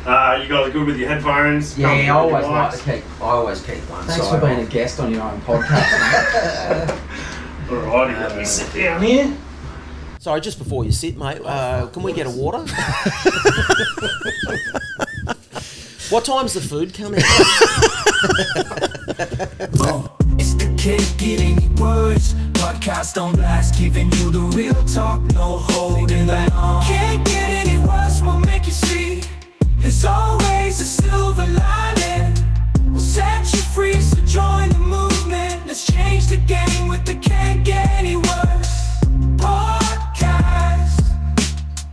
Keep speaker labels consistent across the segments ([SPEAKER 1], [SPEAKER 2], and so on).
[SPEAKER 1] You guys are good with your headphones?
[SPEAKER 2] Yeah, I always keep one.
[SPEAKER 3] Thanks for being a guest on your own podcast, mate.
[SPEAKER 1] Alrighty, let me sit down here.
[SPEAKER 2] Sorry, just before you sit, mate, can we get a water? What time's the food coming?
[SPEAKER 4] It's the Can't Get Any Worse podcast on blast, giving you the real talk, no holding back. Can't get any worse, we'll make you see. There's always a silver lining. We'll set you free, so join the movement. Let's change the game with the Can't Get Any Worse podcast.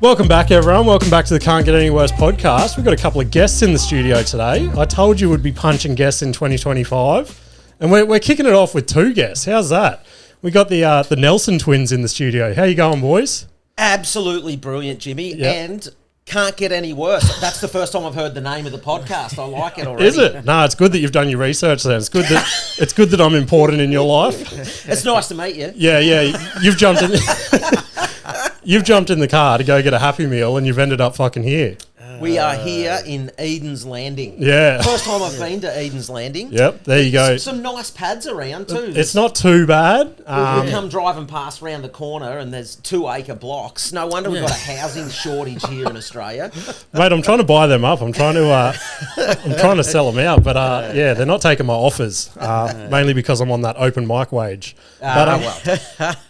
[SPEAKER 5] Welcome back, everyone. Welcome back to the Can't Get Any Worse podcast. We've got a couple of guests in the studio today. I told you we'd be punching guests in 2025. And we're kicking it off with two guests. How's that? We got the Nelson twins in the studio. How you going, boys?
[SPEAKER 2] Absolutely brilliant, Jimmy.
[SPEAKER 5] Yep.
[SPEAKER 2] And can't get any worse. That's the first time I've heard the name of the podcast. I like it already.
[SPEAKER 5] Is it? No, it's good that you've done your research then. It's good that I'm important in your life.
[SPEAKER 2] It's nice to meet you.
[SPEAKER 5] Yeah. You've jumped in You've jumped in the car to go get a Happy Meal and you've ended up fucking here.
[SPEAKER 2] We are here in Eden's Landing.
[SPEAKER 5] Yeah.
[SPEAKER 2] First time I've been to Eden's Landing.
[SPEAKER 5] Yep, there you go.
[SPEAKER 2] Some nice pads around too.
[SPEAKER 5] It's not too bad.
[SPEAKER 2] We come driving past round the corner and there's 2-acre blocks. No wonder we've got a housing shortage here in Australia.
[SPEAKER 5] Mate, I'm trying to buy them up. I'm trying to sell them out, but yeah, they're not taking my offers, mainly because I'm on that open mic wage.
[SPEAKER 2] Well,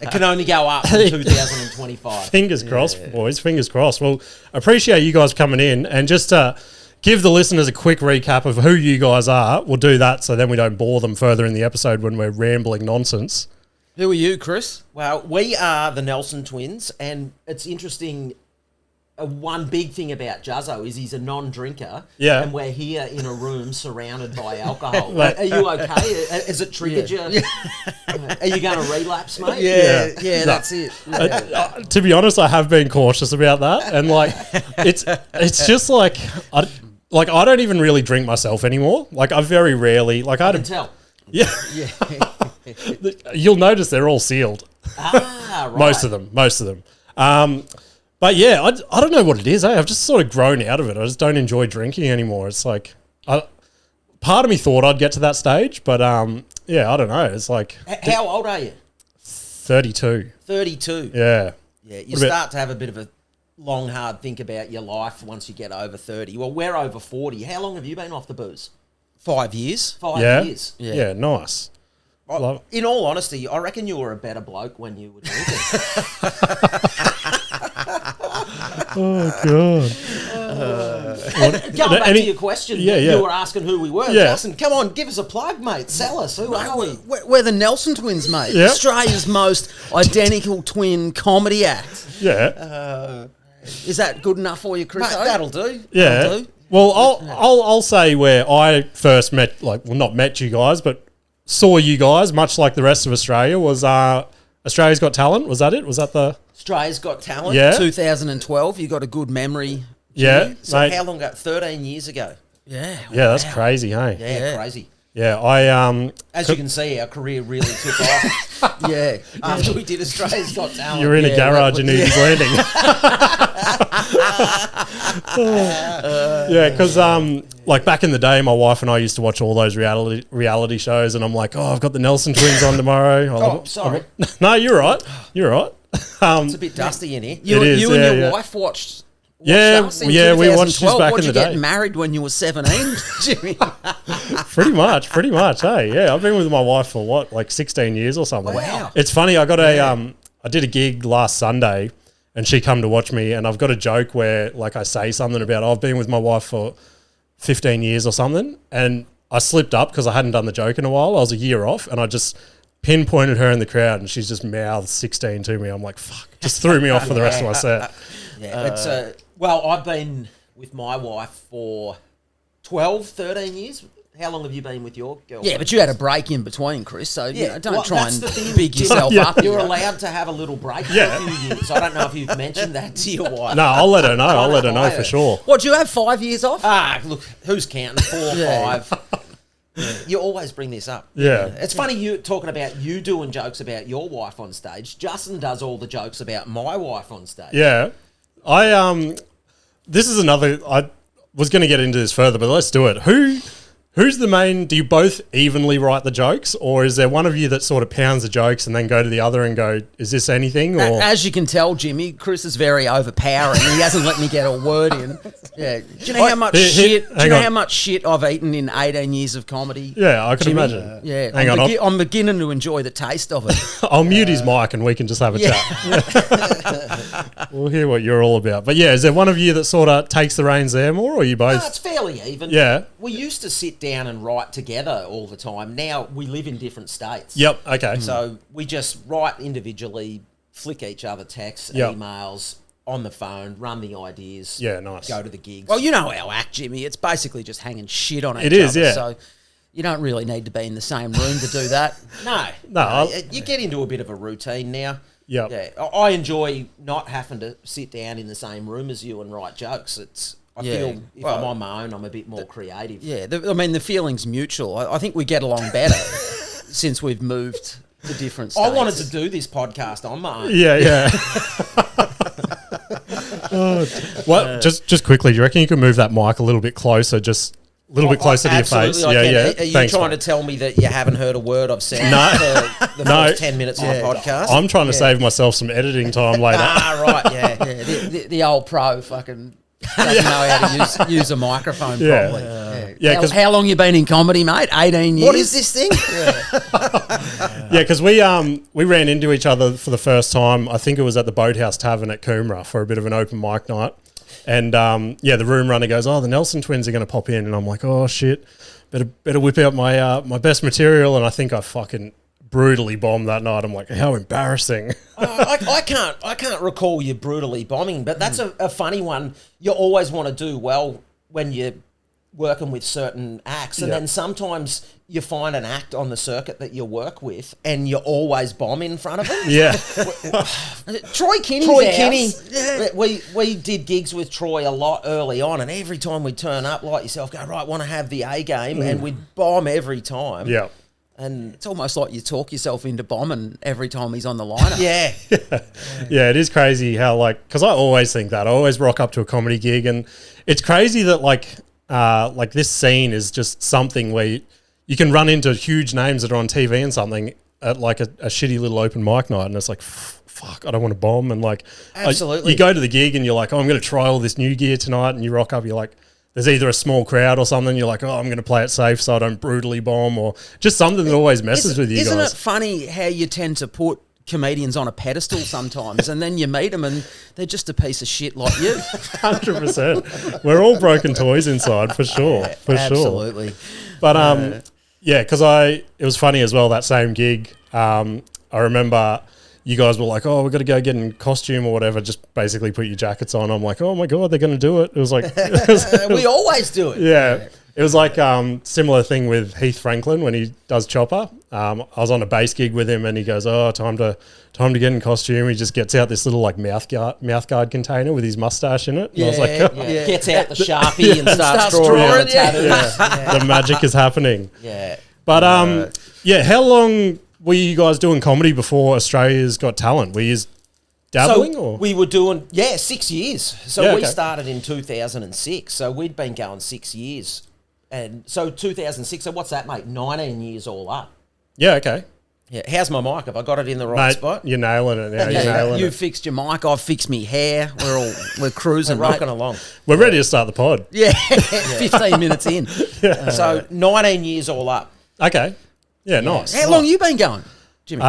[SPEAKER 2] it can only go up in 2025.
[SPEAKER 5] Fingers crossed, boys. Fingers crossed. Well, appreciate you guys coming in, and just to give the listeners a quick recap of who you guys are. We'll do that so then we don't bore them further in the episode when we're rambling nonsense.
[SPEAKER 3] Who are you, Chris?
[SPEAKER 2] Well, we are the Nelson twins, and it's interesting. One big thing about Juzzo is he's a non-drinker,
[SPEAKER 5] Yeah.
[SPEAKER 2] and we're here in a room surrounded by alcohol. Are you okay? Has it triggered you? Are you going to relapse, mate?
[SPEAKER 3] Yeah, that's it.
[SPEAKER 5] To be honest, I have been cautious about that, and it's just like I don't even really drink myself anymore. Like I very rarely
[SPEAKER 2] I can tell.
[SPEAKER 5] Yeah. You'll notice they're all sealed.
[SPEAKER 2] Ah, right.
[SPEAKER 5] Most of them. But yeah, I don't know what it is. I've just sort of grown out of it. I just don't enjoy drinking anymore. It's like, part of me thought I'd get to that stage, but yeah, I don't know. It's like...
[SPEAKER 2] How old are you?
[SPEAKER 5] 32.
[SPEAKER 2] 32.
[SPEAKER 5] Yeah.
[SPEAKER 2] Yeah, you start to have a bit of a long, hard think about your life once you get over 30. Well, we're over 40. How long have you been off the booze?
[SPEAKER 3] 5 years.
[SPEAKER 2] 5 years.
[SPEAKER 5] Yeah, nice.
[SPEAKER 2] In all honesty, I reckon you were a better bloke when you were drinking.
[SPEAKER 5] Oh, God.
[SPEAKER 2] Going back to your question,
[SPEAKER 5] Yeah.
[SPEAKER 2] you were asking who we were.
[SPEAKER 5] Yeah.
[SPEAKER 2] Justin, come on, give us a plug, mate. Sell us. Who are we?
[SPEAKER 3] We're the Nelson twins, mate.
[SPEAKER 5] Yep.
[SPEAKER 3] Australia's most identical twin comedy act.
[SPEAKER 5] Yeah.
[SPEAKER 3] Is that good enough for you, Chris?
[SPEAKER 2] Mate, that'll do.
[SPEAKER 5] Yeah.
[SPEAKER 2] That'll do.
[SPEAKER 5] Well, I'll say where I first met, not met you guys, but saw you guys, much like the rest of Australia, was Australia's Got Talent. Was that it? Was that the...
[SPEAKER 2] Australia's Got Talent.
[SPEAKER 5] Yeah.
[SPEAKER 3] 2012. You got a good memory.
[SPEAKER 5] Yeah.
[SPEAKER 2] So
[SPEAKER 5] mate.
[SPEAKER 2] how long ago? 13 years ago.
[SPEAKER 3] Yeah.
[SPEAKER 5] Yeah, that's crazy, hey?
[SPEAKER 2] Yeah, crazy.
[SPEAKER 5] Yeah,
[SPEAKER 2] As you can see, our career really took off.
[SPEAKER 3] Yeah.
[SPEAKER 2] After we did Australia's Got Talent.
[SPEAKER 5] you're in a garage in Eden's Landing. Yeah, because back in the day, my wife and I used to watch all those reality shows, and I'm like, I've got the Nelson twins on tomorrow.
[SPEAKER 2] Sorry.
[SPEAKER 5] No, you're right.
[SPEAKER 2] It's a bit dusty in here.
[SPEAKER 3] You and your
[SPEAKER 5] yeah.
[SPEAKER 3] wife watched
[SPEAKER 5] us in we watched this
[SPEAKER 3] 2012.
[SPEAKER 5] back
[SPEAKER 3] What,
[SPEAKER 5] in the
[SPEAKER 3] did you
[SPEAKER 5] day.
[SPEAKER 3] get married when you were 17, Jimmy?
[SPEAKER 5] Pretty much. Hey, yeah, I've been with my wife for 16 years or something.
[SPEAKER 3] Wow.
[SPEAKER 5] It's funny. I got I did a gig last Sunday, and she come to watch me, and I've got a joke where I say something about I've been with my wife for 15 years or something, and I slipped up because I hadn't done the joke in a while. I was a year off, and I just pinpointed her in the crowd, and she's just mouthed 16 to me. I'm like, fuck, just threw me off for the rest of my set.
[SPEAKER 2] Yeah, it's well, I've been with my wife for 12, 13 years. How long have you been with your girlfriend?
[SPEAKER 3] Yeah, but you had a break in between, Chris, so don't try and
[SPEAKER 2] thing,
[SPEAKER 3] big yourself up.
[SPEAKER 2] You're allowed to have a little break for a few years. I don't know if you've mentioned that to your wife.
[SPEAKER 5] No, I'll let her know. For sure.
[SPEAKER 3] What, do you have 5 years off?
[SPEAKER 2] Look, who's counting? 4 or 5. Yeah, you always bring this up.
[SPEAKER 5] Yeah.
[SPEAKER 2] It's funny you talking about you doing jokes about your wife on stage. Justin does all the jokes about my wife on stage.
[SPEAKER 5] Yeah. This is another... was going to get into this further, but let's do it. Who's the main? Do you both evenly write the jokes, or is there one of you that sort of pounds the jokes and then go to the other and go, "Is this anything?" Or
[SPEAKER 3] As you can tell, Jimmy, Chris is very overpowering. He hasn't let me get a word in. Yeah. Do you know how much shit? Do you know how much shit I've eaten in 18 years of comedy?
[SPEAKER 5] yeah, I can
[SPEAKER 3] Jimmy?
[SPEAKER 5] imagine.
[SPEAKER 3] Yeah.
[SPEAKER 5] Hang on,
[SPEAKER 3] I'm beginning to enjoy the taste of it.
[SPEAKER 5] I'll mute his mic and we can just have a chat. We'll hear what you're all about. But yeah, is there one of you that sort of takes the reins there more, or you both?
[SPEAKER 2] No, it's fairly even.
[SPEAKER 5] Yeah.
[SPEAKER 2] We used to sit down and write together all the time. Now we live in different states.
[SPEAKER 5] Yep. Okay.
[SPEAKER 2] So we just write individually, flick each other texts,
[SPEAKER 5] Yep.
[SPEAKER 2] emails, on the phone, run the ideas.
[SPEAKER 5] Yeah, nice.
[SPEAKER 2] Go to the gigs.
[SPEAKER 3] Well, you know our act, Jimmy. It's basically just hanging shit on each
[SPEAKER 5] It is,
[SPEAKER 3] other.
[SPEAKER 5] yeah.
[SPEAKER 3] So you don't really need to be in the same room to do that.
[SPEAKER 2] No. You get into a bit of a routine now.
[SPEAKER 5] Yep.
[SPEAKER 2] Yeah. I enjoy not having to sit down in the same room as you and write jokes. I feel if I'm on my own, I'm a bit more creative.
[SPEAKER 3] Yeah, the feeling's mutual. I think we get along better since we've moved to different states.
[SPEAKER 2] I wanted to do this podcast on my own.
[SPEAKER 5] Yeah. Well, just quickly, do you reckon you could move that mic a little bit closer, just a little bit closer to your face?
[SPEAKER 2] I can.
[SPEAKER 5] Yeah.
[SPEAKER 2] Are you
[SPEAKER 5] Thanks,
[SPEAKER 2] trying
[SPEAKER 5] mate.
[SPEAKER 2] to tell me that you haven't heard a word I've said for the
[SPEAKER 5] No.
[SPEAKER 2] first 10 minutes of the podcast?
[SPEAKER 5] I'm trying to save myself some editing time later.
[SPEAKER 2] Right, yeah.
[SPEAKER 3] the old pro fucking doesn't know how to use a microphone
[SPEAKER 5] Yeah.
[SPEAKER 3] properly.
[SPEAKER 5] Yeah, 'cause-
[SPEAKER 3] how long you been in comedy, mate? 18 years.
[SPEAKER 2] What is this thing?
[SPEAKER 5] Yeah, because we ran into each other for the first time. I think it was at the Boathouse Tavern at Coomera for a bit of an open mic night. And the room runner goes, "Oh, the Nelson twins are going to pop in," and I'm like, "Oh shit, better whip out my my best material." And I think I fucking brutally bombed that night. I'm like, how embarrassing.
[SPEAKER 2] I can't recall you brutally bombing, but that's a funny one. You always want to do well when you're working with certain acts, and then sometimes you find an act on the circuit that you work with and you always bomb in front of them.
[SPEAKER 5] Yeah.
[SPEAKER 3] Troy Kinney.
[SPEAKER 2] Yeah. We did gigs with Troy a lot early on, and every time we'd turn up like yourself, go, right, want to have the A game, and we'd bomb every time.
[SPEAKER 5] Yeah.
[SPEAKER 2] And
[SPEAKER 3] It's almost like you talk yourself into bombing every time he's on the lineup.
[SPEAKER 2] yeah.
[SPEAKER 5] Yeah, it is crazy how, like, because I always think that. I always rock up to a comedy gig, and it's crazy that, like this scene is just something where you can run into huge names that are on TV and something at, like, a shitty little open mic night, and it's like, fuck, I don't want to bomb. And, like,
[SPEAKER 2] Absolutely.
[SPEAKER 5] you go to the gig and you're like, oh, I'm going to try all this new gear tonight, and you rock up, you're like, there's either a small crowd or something, you're like, oh, I'm going to play it safe so I don't brutally bomb, or just something that always messes with you
[SPEAKER 3] Isn't
[SPEAKER 5] guys.
[SPEAKER 3] it funny how you tend to put comedians on a pedestal sometimes, and then you meet them and they're just a piece of shit like you?
[SPEAKER 5] 100%. We're all broken toys inside, for sure. For sure.
[SPEAKER 3] Absolutely.
[SPEAKER 5] But because it was funny as well, that same gig. I remember you guys were like, oh, we've got to go get in costume or whatever, just basically put your jackets on. I'm like, oh my God, they're going to do it. It was like,
[SPEAKER 2] We always do it.
[SPEAKER 5] yeah. It was like similar thing with Heath Franklin when he does Chopper. I was on a bass gig with him and he goes, oh, time to get in costume. He just gets out this little like mouth guard container with his mustache in it. And I was like,
[SPEAKER 2] Yeah. Gets out the Sharpie and starts
[SPEAKER 3] Starts
[SPEAKER 2] drawing
[SPEAKER 3] drawing,
[SPEAKER 2] the tattoos.
[SPEAKER 5] the magic is happening.
[SPEAKER 2] Yeah.
[SPEAKER 5] But how long were you guys doing comedy before Australia's Got Talent? Were you dabbling?
[SPEAKER 2] So
[SPEAKER 5] or?
[SPEAKER 2] we were doing 6 years. So
[SPEAKER 5] Yeah,
[SPEAKER 2] we
[SPEAKER 5] okay.
[SPEAKER 2] started in 2006. So we'd been going 6 years, and so 2006. So what's that, mate? 19 years all up.
[SPEAKER 5] Yeah, okay.
[SPEAKER 2] Yeah. How's my mic? Have I got it in the right
[SPEAKER 5] Mate,
[SPEAKER 2] spot?
[SPEAKER 5] you're nailing it now. You're nailing
[SPEAKER 3] You
[SPEAKER 5] it.
[SPEAKER 3] fixed your mic, I've fixed me hair. We're cruising,
[SPEAKER 2] We're rocking
[SPEAKER 3] mate.
[SPEAKER 2] along.
[SPEAKER 5] We're ready to start the pod.
[SPEAKER 3] Yeah, 15 minutes in.
[SPEAKER 2] So 19 years all up.
[SPEAKER 5] Okay. Yeah, nice.
[SPEAKER 3] How long you been going, Jimmy?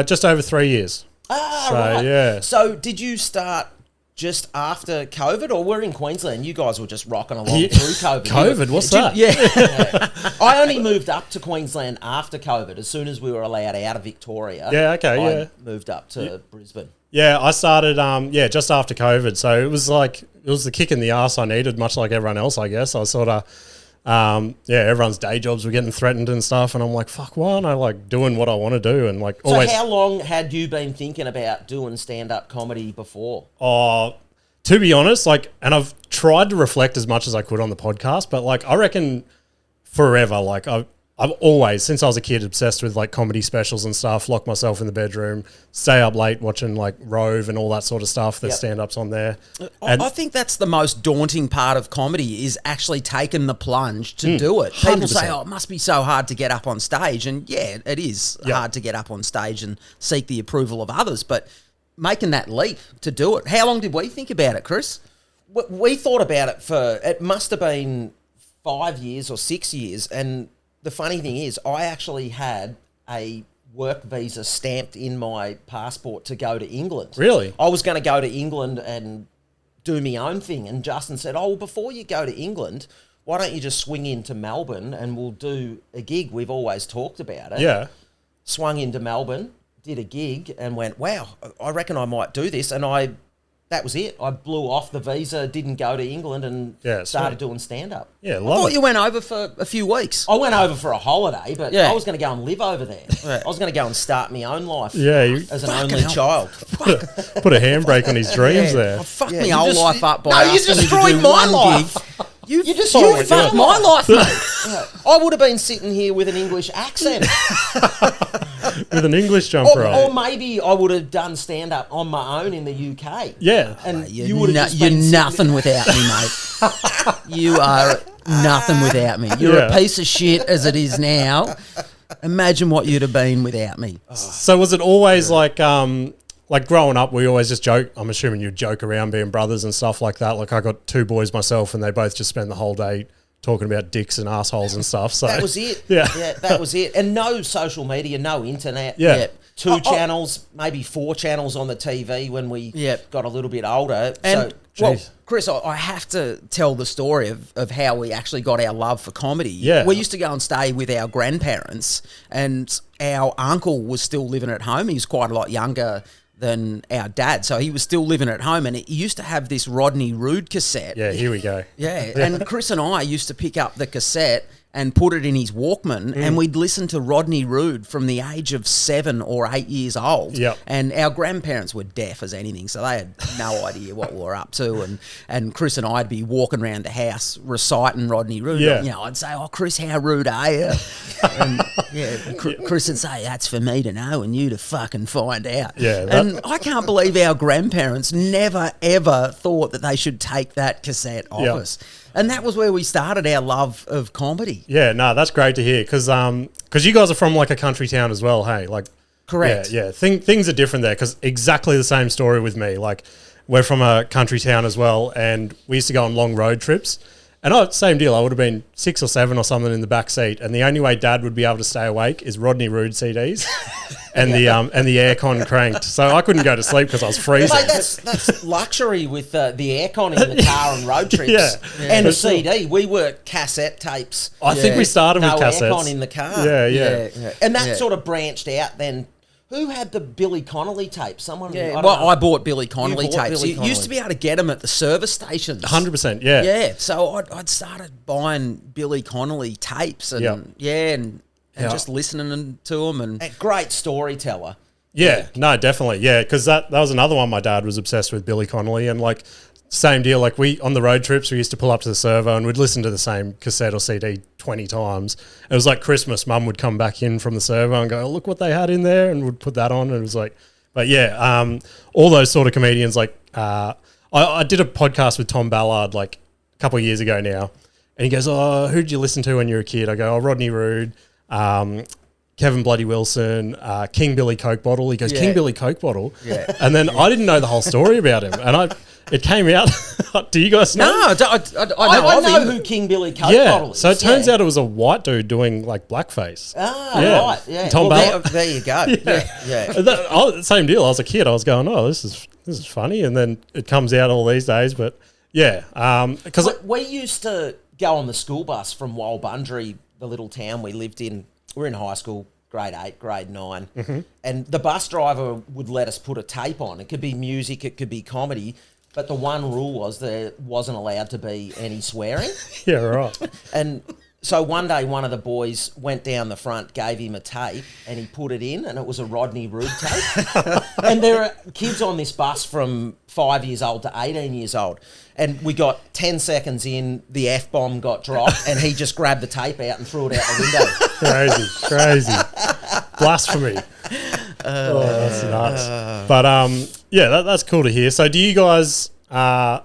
[SPEAKER 5] Just over 3 years.
[SPEAKER 2] Ah,
[SPEAKER 5] So,
[SPEAKER 2] right.
[SPEAKER 5] yeah.
[SPEAKER 2] So did you start just after COVID, or we're in Queensland? You guys were just rocking along
[SPEAKER 5] Yeah.
[SPEAKER 2] through COVID.
[SPEAKER 5] COVID, what's that?
[SPEAKER 2] I only moved up to Queensland after COVID. As soon as we were allowed out of Victoria,
[SPEAKER 5] Yeah, okay,
[SPEAKER 2] I
[SPEAKER 5] yeah.
[SPEAKER 2] moved up to Brisbane.
[SPEAKER 5] Yeah, I started, just after COVID. So it was the kick in the ass I needed, much like everyone else, I guess. I was sort of, everyone's day jobs were getting threatened and stuff. And I'm like, fuck, why aren't I like doing what I want to do? And like
[SPEAKER 2] So
[SPEAKER 5] always,
[SPEAKER 2] how long had you been thinking about doing stand-up comedy before?
[SPEAKER 5] to be honest, like, and I've tried to reflect as much as I could on the podcast, but like, I reckon forever, like I've always, since I was a kid, obsessed with like comedy specials and stuff, lock myself in the bedroom, stay up late watching like Rove and all that sort of stuff. There's stand-ups on there. And
[SPEAKER 3] I think that's the most daunting part of comedy is actually taking the plunge to do it. People
[SPEAKER 5] 100%.
[SPEAKER 3] say, oh, it must be so hard to get up on stage. And yeah, it is hard to get up on stage and seek the approval of others. But making that leap to do it, how long did we think about it, Chris?
[SPEAKER 2] We thought about it it must have been 5 years or 6 years. And the funny thing is, I actually had a work visa stamped in my passport to go to England.
[SPEAKER 5] Really?
[SPEAKER 2] I was going to go to England and do my own thing. And Justin said, oh, well, before you go to England, why don't you just swing into Melbourne and we'll do a gig. We've always talked about it.
[SPEAKER 5] yeah.
[SPEAKER 2] Swung into Melbourne, did a gig and went, wow, I reckon I might do this. And that was it. I blew off the visa, didn't go to England and started doing stand-up.
[SPEAKER 5] Yeah,
[SPEAKER 3] I
[SPEAKER 5] love
[SPEAKER 3] thought
[SPEAKER 5] it.
[SPEAKER 3] you went over for a few weeks.
[SPEAKER 2] I went over for a holiday, but
[SPEAKER 3] Yeah.
[SPEAKER 2] I was going to go and live over there. I was going to go and start my own life as an only
[SPEAKER 3] hell.
[SPEAKER 2] child.
[SPEAKER 5] Put a handbrake on his dreams there.
[SPEAKER 3] I fucked
[SPEAKER 2] Yeah,
[SPEAKER 3] my
[SPEAKER 2] you
[SPEAKER 3] whole
[SPEAKER 2] just-
[SPEAKER 3] life up by
[SPEAKER 2] No, you
[SPEAKER 3] asking me to
[SPEAKER 2] destroyed
[SPEAKER 3] do
[SPEAKER 2] my
[SPEAKER 3] one
[SPEAKER 2] life.
[SPEAKER 3] gig. You
[SPEAKER 2] destroyed
[SPEAKER 3] fucked
[SPEAKER 2] your
[SPEAKER 3] my life, mate.
[SPEAKER 2] I would have been sitting here with an English accent.
[SPEAKER 5] With an English jumper
[SPEAKER 2] or
[SPEAKER 5] on.
[SPEAKER 2] maybe I would have done stand-up on my own in the UK.
[SPEAKER 5] Yeah.
[SPEAKER 2] And
[SPEAKER 3] You're,
[SPEAKER 2] you would have just
[SPEAKER 3] you're
[SPEAKER 2] been
[SPEAKER 3] nothing without me, mate. You are nothing without me. You're
[SPEAKER 5] Yeah.
[SPEAKER 3] a piece of shit as it is now. Imagine what you'd have been without me.
[SPEAKER 5] So was it always like growing up, we always just joke, I'm assuming you'd joke around being brothers and stuff like that. Like I got two boys myself and they both just spend the whole day talking about dicks and assholes and stuff. So
[SPEAKER 2] That was it.
[SPEAKER 5] Yeah.
[SPEAKER 2] That was it. And no social media, no internet.
[SPEAKER 5] Yeah.
[SPEAKER 2] Two channels, maybe 4 channels on the TV when we got a little bit older.
[SPEAKER 3] And,
[SPEAKER 2] so,
[SPEAKER 3] well,
[SPEAKER 5] Jeez.
[SPEAKER 3] Chris, I have to tell the story of how we actually got our love for comedy.
[SPEAKER 5] Yeah.
[SPEAKER 3] We used to go and stay with our grandparents, and our uncle was still living at home. He was quite a lot younger than our dad, so he was still living at home, and he used to have this Rodney Rude cassette.
[SPEAKER 5] Yeah, here we go.
[SPEAKER 3] Yeah, and Chris and I used to pick up the cassette and put it in his Walkman, and we'd listen to Rodney Rude from the age of 7 or 8 years old.
[SPEAKER 5] Yep.
[SPEAKER 3] And our grandparents were deaf as anything, so they had no idea what we were up to. And Chris and I'd be walking around the house reciting Rodney Rude.
[SPEAKER 5] Yeah.
[SPEAKER 3] You know, I'd say, "Oh, Chris, how rude are you?" And Chris would say, "That's for me to know and you to fucking find out."
[SPEAKER 5] Yeah,
[SPEAKER 3] And I can't believe our grandparents never ever thought that they should take that cassette off
[SPEAKER 5] Yep.
[SPEAKER 3] us. And that was where we started our love of comedy.
[SPEAKER 5] Yeah, no, that's great to hear because you guys are from like a country town as well, hey? Like,
[SPEAKER 3] Correct.
[SPEAKER 5] Yeah. Things are different there because exactly the same story with me. Like, we're from a country town as well, and we used to go on long road trips. And same deal. I would have been 6 or 7 or something in the back seat, and the only way Dad would be able to stay awake is Rodney Rude CDs, and the aircon cranked. So I couldn't go to sleep because I was freezing.
[SPEAKER 2] Mate, that's luxury with the aircon in the car and road trips.
[SPEAKER 5] Yeah.
[SPEAKER 2] And a
[SPEAKER 5] It's all-
[SPEAKER 2] CD. We were cassette tapes.
[SPEAKER 5] I think we started
[SPEAKER 2] No
[SPEAKER 5] with cassettes.
[SPEAKER 2] aircon in the car.
[SPEAKER 5] Yeah.
[SPEAKER 2] And that sort of branched out then. Who had the Billy Connolly tape? Someone.
[SPEAKER 3] Yeah,
[SPEAKER 2] I don't
[SPEAKER 3] well,
[SPEAKER 2] know.
[SPEAKER 3] I bought Billy Connolly
[SPEAKER 2] You bought
[SPEAKER 3] tapes.
[SPEAKER 2] Billy
[SPEAKER 3] You used to be able to get them at the service stations.
[SPEAKER 5] 100%, yeah.
[SPEAKER 3] Yeah, so I'd started buying Billy Connolly tapes and and just listening to them and
[SPEAKER 2] A great storyteller.
[SPEAKER 5] Yeah, no, definitely. Yeah, because that was another one my dad was obsessed with, Billy Connolly. And like, same deal. Like, on the road trips, we used to pull up to the servo and we'd listen to the same cassette or CD 20 times. It was like Christmas. Mum would come back in from the servo and go, oh, look what they had in there. And would put that on. And it was like, but yeah, all those sort of comedians. Like, I did a podcast with Tom Ballard like a couple of years ago now. And he goes, oh, who'd you listen to when you were a kid? I go, oh, Rodney Rude, Kevin Bloody Wilson, King Billy Coke Bottle. He goes, King Billy Coke Bottle.
[SPEAKER 3] Yeah.
[SPEAKER 5] And then I didn't know the whole story about him. And it came out. Do you guys know?
[SPEAKER 3] No, I
[SPEAKER 2] I
[SPEAKER 3] know
[SPEAKER 2] know
[SPEAKER 3] of him.
[SPEAKER 2] who King Billy Coke
[SPEAKER 5] Yeah.
[SPEAKER 2] Bottle is.
[SPEAKER 5] So it turns out it was a white dude doing like blackface.
[SPEAKER 2] Ah,
[SPEAKER 5] Yeah.
[SPEAKER 2] right. Yeah.
[SPEAKER 5] Tom
[SPEAKER 2] well,
[SPEAKER 5] Ballard.
[SPEAKER 2] there you go. Yeah.
[SPEAKER 5] Same deal. I was a kid. I was going, oh, this is funny. And then it comes out all these days. But yeah, because
[SPEAKER 2] We used to go on the school bus from Walbundry, the little town we lived in. We were in high school, grade 8, grade 9.
[SPEAKER 5] Mm-hmm.
[SPEAKER 2] And the bus driver would let us put a tape on. It could be music, it could be comedy. But the one rule was there wasn't allowed to be any swearing.
[SPEAKER 5] yeah, right.
[SPEAKER 2] And So one day, one of the boys went down the front, gave him a tape, and he put it in, and it was a Rodney Rude tape. And there are kids on this bus from 5 years old to 18 years old. And we got 10 seconds in, the F-bomb got dropped, and he just grabbed the tape out and threw it out the window.
[SPEAKER 5] Crazy. Blasphemy. That's nuts. But yeah, that's cool to hear. So do you guys, where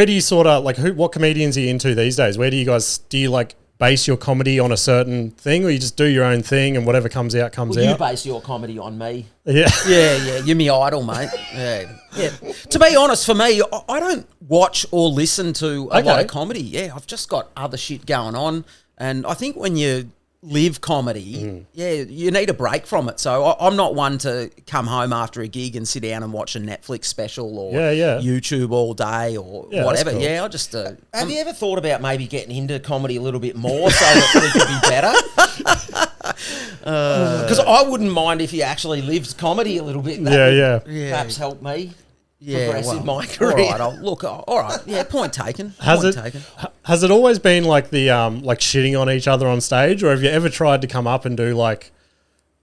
[SPEAKER 5] do you sort of, like, what comedians are you into these days? Do you like base your comedy on a certain thing, or you just do your own thing and whatever comes out comes out?
[SPEAKER 2] You base your comedy on me.
[SPEAKER 5] Yeah.
[SPEAKER 3] Yeah, you're my idol, mate. Yeah. To be honest, for me, I don't watch or listen to a lot of comedy. Yeah, I've just got other shit going on. And I think when you live comedy, you need a break from it. So I'm not one to come home after a gig and sit down and watch a Netflix special or YouTube all day or whatever.
[SPEAKER 5] Cool.
[SPEAKER 3] Yeah, I just...
[SPEAKER 2] Have you ever thought about maybe getting into comedy a little bit more so that we could be better? Because I wouldn't mind if you actually lived comedy a little bit. That would perhaps help me. Progress in my career.
[SPEAKER 3] All right. Yeah, point taken.
[SPEAKER 5] Has it always been like the like shitting on each other on stage, or have you ever tried to come up and do like,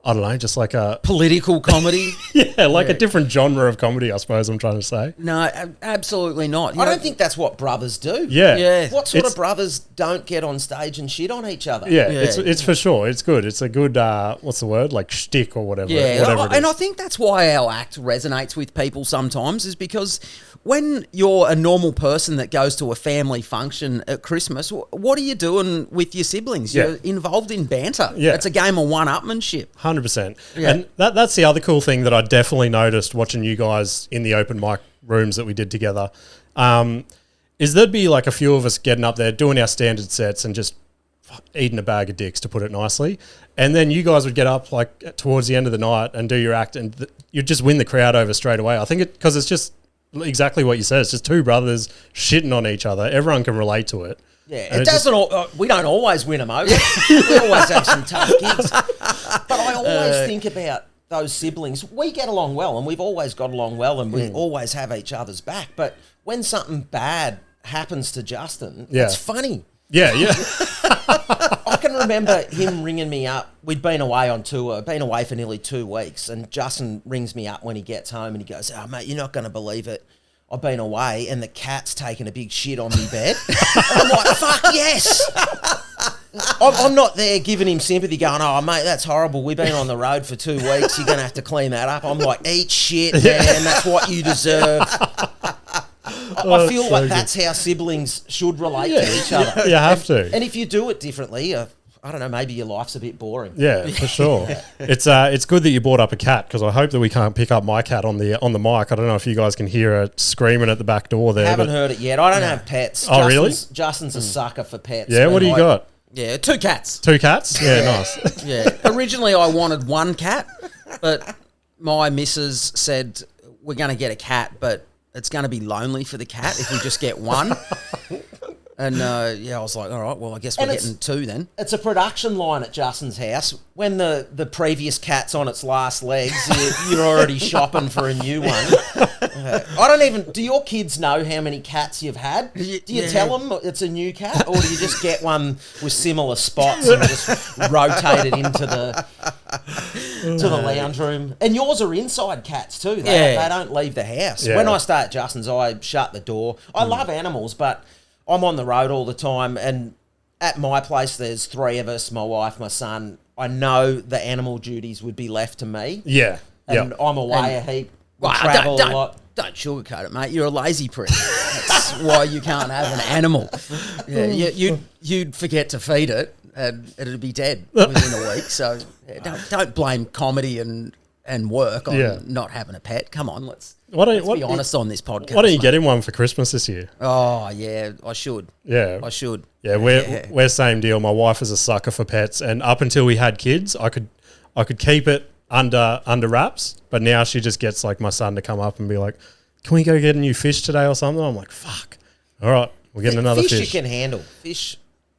[SPEAKER 5] I don't know, just like a
[SPEAKER 3] political comedy?
[SPEAKER 5] a different genre of comedy, I suppose I'm trying to say.
[SPEAKER 3] No, absolutely not.
[SPEAKER 2] I don't think that's what brothers do.
[SPEAKER 5] Yeah.
[SPEAKER 2] What sort of brothers don't get on stage and shit on each other?
[SPEAKER 5] Yeah, it's for sure. It's good. It's a good, what's the word? Like shtick or whatever.
[SPEAKER 3] Yeah,
[SPEAKER 5] whatever it is.
[SPEAKER 3] And I think that's why our act resonates with people sometimes, is because when you're a normal person that goes to a family function at Christmas, what are you doing with your siblings? You're involved in banter. Yeah. It's a game of one-upmanship.
[SPEAKER 5] 100%. Yeah. And that's the other cool thing that I definitely noticed watching you guys in the open mic rooms that we did together, is there'd be like a few of us getting up there doing our standard sets and just eating a bag of dicks, to put it nicely. And then you guys would get up like towards the end of the night and do your act, and you'd just win the crowd over straight away. I think because it's just exactly what you said. It's just two brothers shitting on each other. Everyone can relate to it.
[SPEAKER 2] Yeah, it doesn't. We don't always win them over. We always have some tough gigs. But I always think about those siblings. We get along well, and we've always got along well, and we always have each other's back. But when something bad happens to Justin, it's funny.
[SPEAKER 5] Yeah.
[SPEAKER 2] I can remember him ringing me up. We'd been away on tour, been away for nearly 2 weeks, and Justin rings me up when he gets home, and he goes, "Oh, mate, you're not going to believe it. I've been away and the cat's taken a big shit on me bed." And I'm like, fuck yes. I'm not there giving him sympathy going, "Oh, mate, that's horrible. We've been on the road for 2 weeks. You're going to have to clean that up." I'm like, eat shit, man. That's what you deserve. I feel like that's how siblings should relate to each other.
[SPEAKER 5] You have to.
[SPEAKER 2] And if you do it differently, I don't know, maybe your life's a bit boring.
[SPEAKER 5] Yeah, for sure. It's good that you brought up a cat, because I hope that we can't pick up my cat on the mic. I don't know if you guys can hear her screaming at the back door there.
[SPEAKER 2] Haven't heard it yet. I don't have pets.
[SPEAKER 5] Oh, really?
[SPEAKER 2] Justin's a sucker for pets.
[SPEAKER 5] Yeah, what do you got?
[SPEAKER 3] Yeah, 2 cats.
[SPEAKER 5] 2 cats? Yeah, nice.
[SPEAKER 3] Yeah. Originally, I wanted 1 cat, but my missus said, we're going to get a cat, but it's going to be lonely for the cat if we just get 1. And, I was like, all right, well, I guess we're getting 2 then.
[SPEAKER 2] It's a production line at Justin's house. When the previous cat's on its last legs, you're already shopping for a new one. I don't even... Do your kids know how many cats you've had? Do you tell them it's a new cat, or do you just get one with similar spots and just rotate it into the lounge room? And yours are inside cats too. They don't leave the house.
[SPEAKER 5] Yeah.
[SPEAKER 2] When I stay at Justin's, I shut the door. I love animals, but I'm on the road all the time, and at my place there's 3 of us, my wife, my son. I know the animal duties would be left to me.
[SPEAKER 5] Yeah.
[SPEAKER 2] And I'm away a heap. We travel a lot.
[SPEAKER 3] Don't sugarcoat it, mate. You're a lazy prick. That's why you can't have an animal. Yeah, you'd forget to feed it, and it'd be dead within a week. So don't blame comedy and work on not having a pet. Come on, let's be honest on this podcast.
[SPEAKER 5] Why don't you get him one for Christmas this year?
[SPEAKER 3] Oh, yeah, I should.
[SPEAKER 5] Yeah.
[SPEAKER 3] I should.
[SPEAKER 5] Yeah, we're same deal. My wife is a sucker for pets, and up until we had kids, I could keep it under wraps, but now she just gets like my son to come up and be like, "Can we go get a new fish today or something?" I'm like, "Fuck. All right, we're getting another fish."
[SPEAKER 2] You can handle. Fish,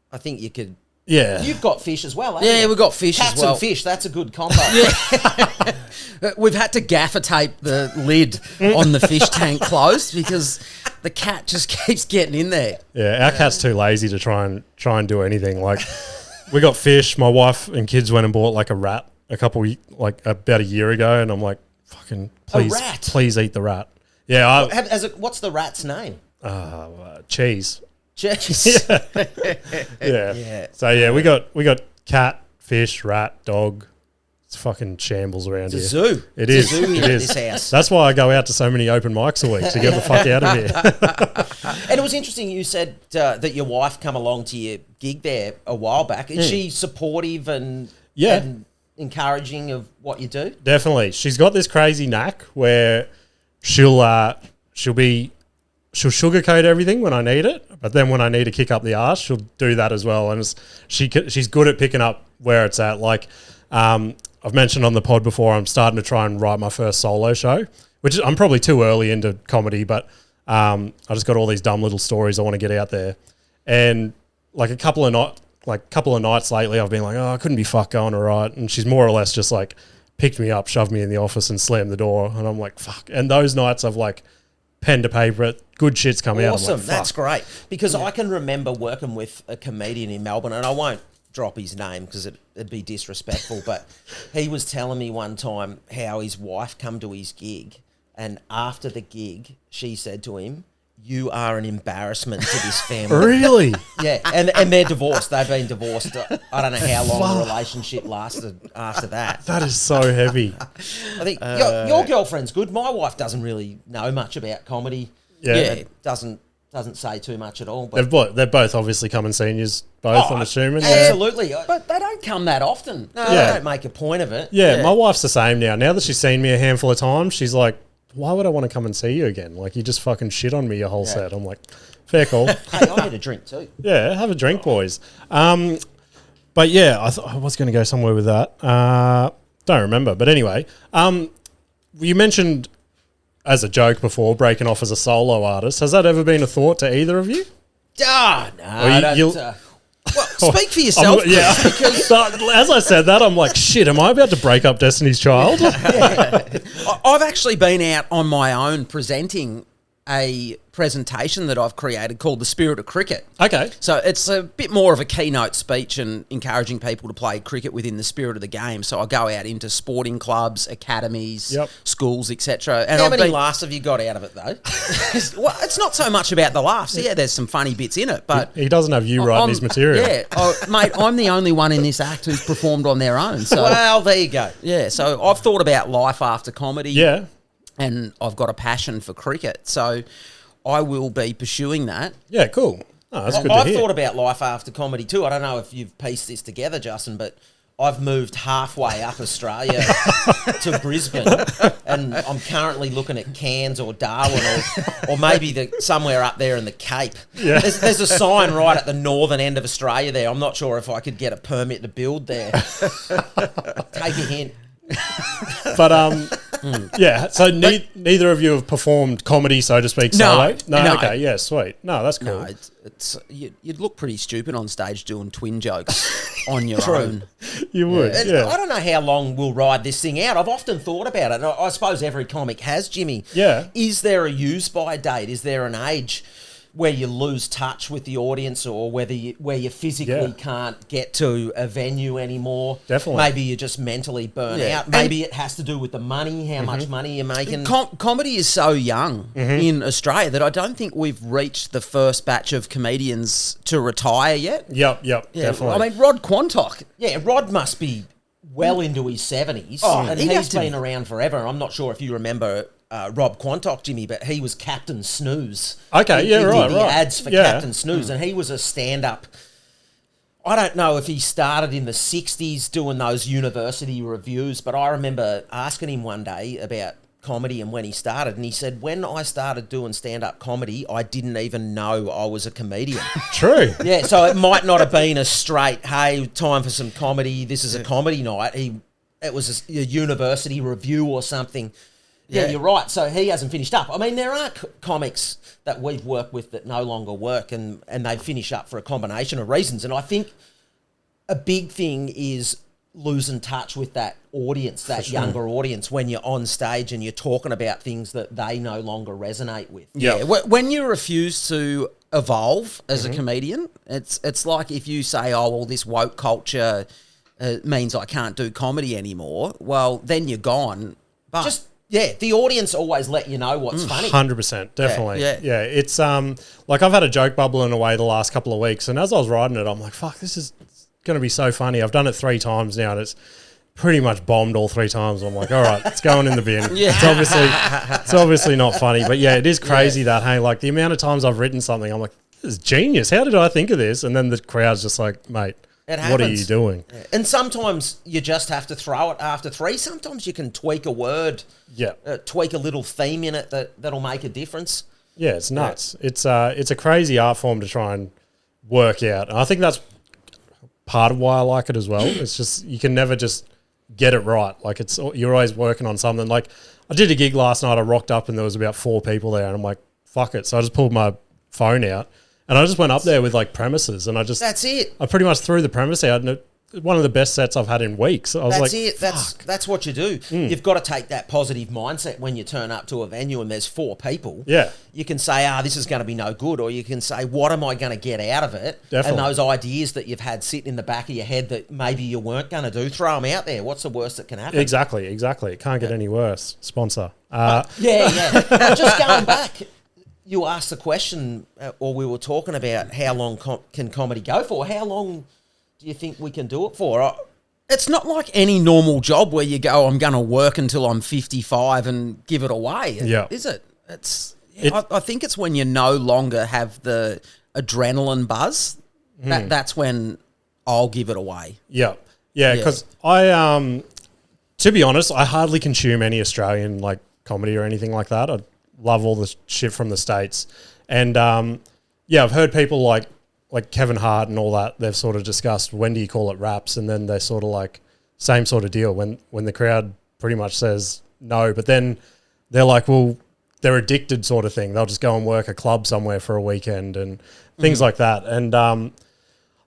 [SPEAKER 2] I think you could
[SPEAKER 5] Yeah.
[SPEAKER 2] You've got fish as well, haven't
[SPEAKER 3] Yeah,
[SPEAKER 2] you?
[SPEAKER 3] we've got fish
[SPEAKER 2] Cats
[SPEAKER 3] as well.
[SPEAKER 2] and fish, that's a good combo.
[SPEAKER 3] We've had to gaffer tape the lid on the fish tank closed because the cat just keeps getting in there.
[SPEAKER 5] Yeah, our cat's too lazy to try and do anything. Like, we got fish. My wife and kids went and bought like a rat about a year ago, and I'm like, fucking
[SPEAKER 2] rat?
[SPEAKER 5] please eat the rat. Yeah,
[SPEAKER 2] What's the rat's name?
[SPEAKER 5] cheese.
[SPEAKER 2] Jeez.
[SPEAKER 5] Yeah.
[SPEAKER 2] Yeah.
[SPEAKER 5] So yeah, we got cat, fish, rat, dog. It's fucking shambles around
[SPEAKER 2] It's
[SPEAKER 5] here.
[SPEAKER 2] a zoo.
[SPEAKER 5] It
[SPEAKER 2] It's
[SPEAKER 5] is.
[SPEAKER 2] a zoo
[SPEAKER 5] It
[SPEAKER 2] here
[SPEAKER 5] is.
[SPEAKER 2] at this house.
[SPEAKER 5] That's why I go out to so many open mics a week to get the fuck out of here.
[SPEAKER 2] And it was interesting you said that your wife come along to your gig there a while back. Is she supportive and encouraging of what you do?
[SPEAKER 5] Definitely. She's got this crazy knack where she'll sugarcoat everything when I need it, but then when I need to kick up the arse, she'll do that as well. And she's good at picking up where it's at. Like, I've mentioned on the pod before, I'm starting to try and write my first solo show, which I'm probably too early into comedy, but I just got all these dumb little stories I want to get out there. And like a couple of nights lately, I've been like, oh, I couldn't be fucked going all right. And she's more or less just like picked me up, shoved me in the office and slammed the door. And I'm like, fuck. And those nights I've like pen to paper it, good shit's come out. I'm
[SPEAKER 2] Awesome.
[SPEAKER 5] like,
[SPEAKER 2] That's
[SPEAKER 5] fuck.
[SPEAKER 2] great. Because I can remember working with a comedian in Melbourne, and I won't drop his name because it'd be disrespectful, but he was telling me one time how his wife come to his gig, and after the gig, she said to him, "You are an embarrassment to this family."
[SPEAKER 5] Really?
[SPEAKER 2] Yeah, and they're divorced. They've been divorced. I don't know how long the relationship lasted after that.
[SPEAKER 5] That is so heavy.
[SPEAKER 2] I think your girlfriend's good. My wife doesn't really know much about comedy.
[SPEAKER 5] Yeah.
[SPEAKER 2] Doesn't say too much at all. But
[SPEAKER 5] They're both obviously coming seniors, both, I'm assuming.
[SPEAKER 2] absolutely.
[SPEAKER 3] But they don't come that often.
[SPEAKER 2] No,
[SPEAKER 5] Yeah.
[SPEAKER 2] I don't make a point of it.
[SPEAKER 5] Yeah, my wife's the same now. Now that she's seen me a handful of times, she's like, why would I want to come and see you again? Like, you just fucking shit on me your whole set. I'm like, fair call.
[SPEAKER 2] Hey, I need a drink too.
[SPEAKER 5] Yeah, have a drink, boys. But yeah, I thought I was going to go somewhere with that. Don't remember. But anyway, you mentioned as a joke before breaking off as a solo artist. Has that ever been a thought to either of you?
[SPEAKER 2] No,
[SPEAKER 5] Well,
[SPEAKER 2] well, speak for yourself.
[SPEAKER 5] Yeah,
[SPEAKER 2] Chris, because
[SPEAKER 5] as I said that, I'm like, shit, am I about to break up Destiny's Child?
[SPEAKER 3] I've actually been out on my own presenting a presentation that I've created called The Spirit of Cricket.
[SPEAKER 5] Okay.
[SPEAKER 3] So it's a bit more of a keynote speech and encouraging people to play cricket within the spirit of the game. So I go out into sporting clubs, academies, schools, etc. And
[SPEAKER 2] how many laughs have you got out of it though?
[SPEAKER 3] Well, it's not so much about the laughs. Yeah, there's some funny bits in it, but
[SPEAKER 5] He doesn't have you writing his material.
[SPEAKER 3] Yeah, mate, I'm the only one in this act who's performed on their own. So
[SPEAKER 2] Well, there you go.
[SPEAKER 3] yeah, so I've thought about life after comedy.
[SPEAKER 5] Yeah.
[SPEAKER 3] And I've got a passion for cricket, so I will be pursuing that.
[SPEAKER 5] Yeah, cool. Oh, that's good to
[SPEAKER 2] I've
[SPEAKER 5] hear.
[SPEAKER 2] thought about life after comedy too. I don't know if you've pieced this together, Justin, but I've moved halfway up Australia to Brisbane, and I'm currently looking at Cairns or Darwin or maybe somewhere up there in the Cape.
[SPEAKER 5] Yeah.
[SPEAKER 2] There's a sign right at the northern end of Australia there. I'm not sure if I could get a permit to build there. Take a hint.
[SPEAKER 5] But yeah. So neither of you have performed comedy, so to speak. Solo?
[SPEAKER 3] No.
[SPEAKER 5] Okay. Yeah. Sweet. No, that's cool.
[SPEAKER 3] No, it's you'd look pretty stupid on stage doing twin jokes on your own.
[SPEAKER 5] You would.
[SPEAKER 2] And
[SPEAKER 5] Yeah.
[SPEAKER 2] I don't know how long we'll ride this thing out. I've often thought about it, and I suppose every comic has, Jimmy.
[SPEAKER 5] Yeah.
[SPEAKER 2] Is there a use-by date? Is there an age where you lose touch with the audience, or where you physically can't get to a venue anymore?
[SPEAKER 5] Definitely.
[SPEAKER 2] Maybe you just mentally burn out. Maybe it has to do with the money, how much money you're making.
[SPEAKER 3] Comedy is so young in Australia that I don't think we've reached the first batch of comedians to retire yet.
[SPEAKER 5] Yep.
[SPEAKER 3] Yeah,
[SPEAKER 5] Definitely.
[SPEAKER 3] I mean, Rod Quantock.
[SPEAKER 2] Yeah, Rod must be well into his 70s, and
[SPEAKER 3] he'd have
[SPEAKER 2] he's
[SPEAKER 3] to
[SPEAKER 2] been
[SPEAKER 3] be.
[SPEAKER 2] around forever. I'm not sure if you remember Rob Quantock, Jimmy, but he was Captain Snooze.
[SPEAKER 5] Okay,
[SPEAKER 2] He
[SPEAKER 5] yeah,
[SPEAKER 2] did
[SPEAKER 5] right,
[SPEAKER 2] the
[SPEAKER 5] right.
[SPEAKER 2] ads for
[SPEAKER 5] Yeah.
[SPEAKER 2] Captain Snooze, and he was a stand-up. I don't know if he started in the 60s doing those university reviews, but I remember asking him one day about comedy and when he started, and he said, when I started doing stand-up comedy, I didn't even know I was a comedian.
[SPEAKER 5] True.
[SPEAKER 2] Yeah, so it might not have been a straight, hey, time for some comedy, this is a comedy night. It was a university review or something. Yeah, you're right. So he hasn't finished up. I mean, there are comics that we've worked with that no longer work, and they finish up for a combination of reasons. And I think a big thing is losing touch with that audience, that younger audience, when you're on stage and you're talking about things that they no longer resonate with.
[SPEAKER 3] Yeah, when you refuse to evolve as a comedian, it's like if you say, oh, well, this woke culture means I can't do comedy anymore. Well, then you're gone. But
[SPEAKER 2] the audience always let you know what's funny.
[SPEAKER 5] 100%, definitely.
[SPEAKER 3] Yeah.
[SPEAKER 5] It's like I've had a joke bubbling away the last couple of weeks, and as I was writing it, I'm like, fuck, this is going to be so funny. I've done it 3 times now, and it's pretty much bombed all 3 times. I'm like, all right, it's going in the bin. It's obviously not funny, but yeah, it is crazy that, hey, like the amount of times I've written something, I'm like, this is genius. How did I think of this? And then the crowd's just like, mate, what are you doing?
[SPEAKER 2] Yeah. And sometimes you just have to throw it after 3. Sometimes you can tweak a word, tweak a little theme in it that'll make a difference.
[SPEAKER 5] Yeah, it's nuts. Yeah. It's a crazy art form to try and work out. And I think that's part of why I like it as well. It's just you can never just get it right. Like you're always working on something. Like I did a gig last night. I rocked up and there was about 4 people there, and I'm like, fuck it. So I just pulled my phone out and I just went up there with like premises, and that's it. I pretty much threw the premise out, and one of the best sets I've had in weeks. I was
[SPEAKER 2] that's it. That's what you do. You've got to take that positive mindset when you turn up to a venue and there's 4 people.
[SPEAKER 5] Yeah.
[SPEAKER 2] You can say, this is going to be no good, or you can say, what am I going to get out of it?
[SPEAKER 5] Definitely.
[SPEAKER 2] And those ideas that you've had sitting in the back of your head that maybe you weren't going to do, throw them out there. What's the worst that can happen?
[SPEAKER 5] Exactly. It can't get any worse. Sponsor.
[SPEAKER 2] Just going back, you asked the question, or we were talking about how long can comedy go for? How long do you think we can do it for?
[SPEAKER 3] It's not like any normal job where you go, I'm going to work until I'm 55 and give it away. Is it? I think it's when you no longer have the adrenaline buzz. That's when I'll give it away.
[SPEAKER 5] Yeah, because I, to be honest, I hardly consume any Australian like comedy or anything like that. I love all the shit from the States. And I've heard people like Kevin Hart and all that, they've sort of discussed when do you call it raps, and then they're sort of like same sort of deal when the crowd pretty much says no, but then they're like, well, they're addicted sort of thing. They'll just go and work a club somewhere for a weekend and things like that. And I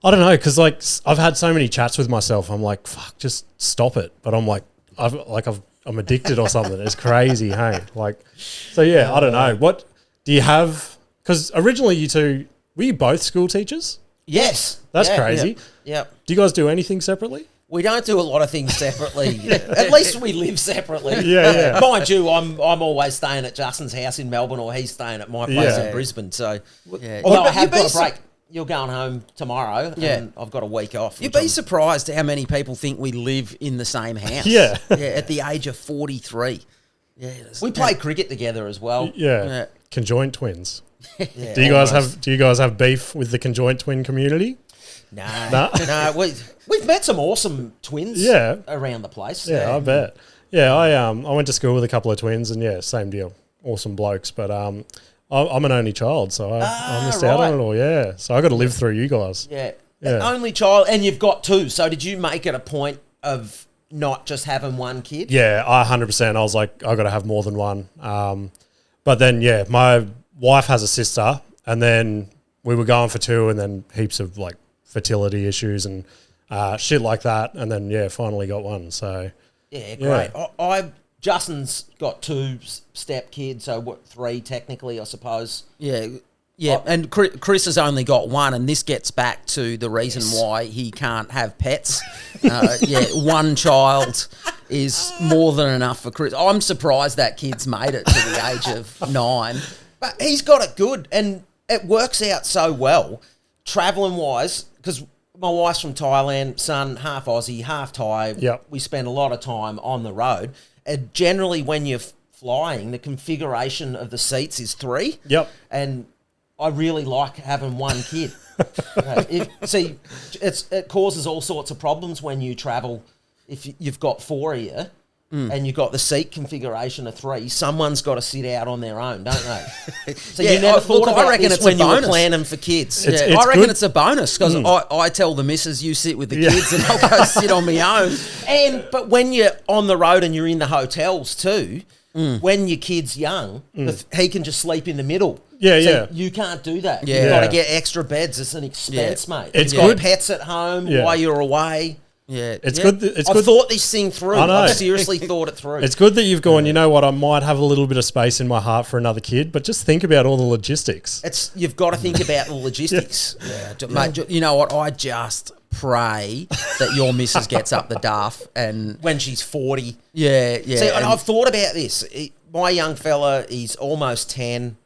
[SPEAKER 5] don't know, because like I've had so many chats with myself. I'm like, fuck, just stop it. But I'm like, I'm addicted or something. It's crazy, hey. Like, so yeah, I don't know. What do you have? Because originally you two. Were you both school teachers?
[SPEAKER 2] Yes.
[SPEAKER 5] That's crazy.
[SPEAKER 2] Yeah.
[SPEAKER 5] Do you guys do anything separately?
[SPEAKER 2] We don't do a lot of things separately. At least we live separately.
[SPEAKER 5] Yeah.
[SPEAKER 2] Mind you, I'm always staying at Justin's house in Melbourne, or he's staying at my place in Brisbane. So, although I have got a break. You're going home tomorrow, and I've got a week off.
[SPEAKER 3] You'd be surprised how many people think we live in the same house.
[SPEAKER 5] Yeah.
[SPEAKER 3] At the age of 43. Yeah.
[SPEAKER 2] We play cricket together as well.
[SPEAKER 5] Yeah. Conjoined twins. Do you guys have beef with the conjoined twin community?
[SPEAKER 2] No. We've met some awesome twins around the place.
[SPEAKER 5] Yeah, I bet. Yeah, I went to school with a couple of twins, and same deal. Awesome blokes, but I'm an only child, so I missed out on it all. Yeah, so I got to live through you guys.
[SPEAKER 2] Yeah. Only child, and you've got 2. So did you make it a point of not just having one kid?
[SPEAKER 5] Yeah, 100%. I was like, I got to have more than one. But then my wife has a sister, and then we were going for 2, and then heaps of like fertility issues and shit like that, and then finally got one. So
[SPEAKER 2] great. Justin's got 2 step kids, so 3 technically, I suppose.
[SPEAKER 3] Yeah, and Chris has only got 1, and this gets back to the reason why he can't have pets. 1 child is more than enough for Chris. I'm surprised that kid's made it to the age of 9.
[SPEAKER 2] But he's got it good, and it works out so well, travelling-wise, because my wife's from Thailand, son, half Aussie, half Thai.
[SPEAKER 5] Yep.
[SPEAKER 2] We spend a lot of time on the road. And generally, when you're flying, the configuration of the seats is 3.
[SPEAKER 5] Yep.
[SPEAKER 2] And I really like having 1 kid. It causes all sorts of problems when you travel. If you've got 4 of you, and you've got the seat configuration of 3, someone's got to sit out on their own, don't they? So you never thought about this when you were planning for kids.
[SPEAKER 3] I reckon it's a bonus, because I tell the missus, you sit with the kids and I'll go sit on my own.
[SPEAKER 2] But when you're on the road and you're in the hotels too, when your kid's young, he can just sleep in the middle.
[SPEAKER 5] Yeah,
[SPEAKER 2] So
[SPEAKER 5] yeah.
[SPEAKER 2] you can't do that.
[SPEAKER 3] Yeah.
[SPEAKER 2] You've got to
[SPEAKER 5] Yeah.
[SPEAKER 2] get extra beds. It's an expense, mate.
[SPEAKER 5] It's
[SPEAKER 2] You've got
[SPEAKER 5] good.
[SPEAKER 2] pets at home
[SPEAKER 5] Yeah.
[SPEAKER 2] while you're away.
[SPEAKER 3] Yeah,
[SPEAKER 5] It's
[SPEAKER 3] yeah.
[SPEAKER 5] good. It's
[SPEAKER 2] I've
[SPEAKER 5] good.
[SPEAKER 2] thought this thing through.
[SPEAKER 5] I know.
[SPEAKER 2] I've seriously thought it through.
[SPEAKER 5] It's good that you've gone. You know what? I might have a little bit of space in my heart for another kid, but just think about all the logistics.
[SPEAKER 2] You've got to think about the logistics.
[SPEAKER 3] Mate, you know what? I just pray that your missus gets up the duff and
[SPEAKER 2] When she's 40.
[SPEAKER 3] yeah.
[SPEAKER 2] See, and
[SPEAKER 3] and-
[SPEAKER 2] I've thought about this. My young fella, he's almost 10,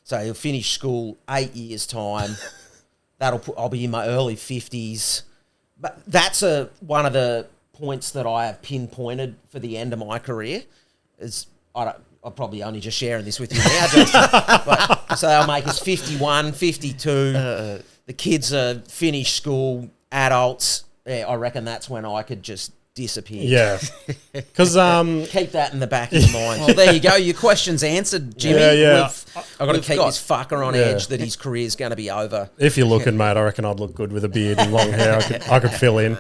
[SPEAKER 2] so he'll finish school 8 years' time. I'll be in my early 50s. But that's one of the points that I have pinpointed for the end of my career. I'm probably only just sharing this with you now, Justin. But, so they'll make us 51, 52. The kids are finished school, adults. Yeah, I reckon that's when I could just disappear.
[SPEAKER 5] Yeah, because
[SPEAKER 2] Keep that in the back of your mind.
[SPEAKER 3] well, there you go. Your question's answered, Jimmy.
[SPEAKER 5] Yeah.
[SPEAKER 2] I've got to
[SPEAKER 3] we've
[SPEAKER 2] keep
[SPEAKER 3] got-
[SPEAKER 2] this fucker on edge that his career's going to be over.
[SPEAKER 5] if you're looking, mate, I reckon I'd look good with a beard and long hair. I could fill in.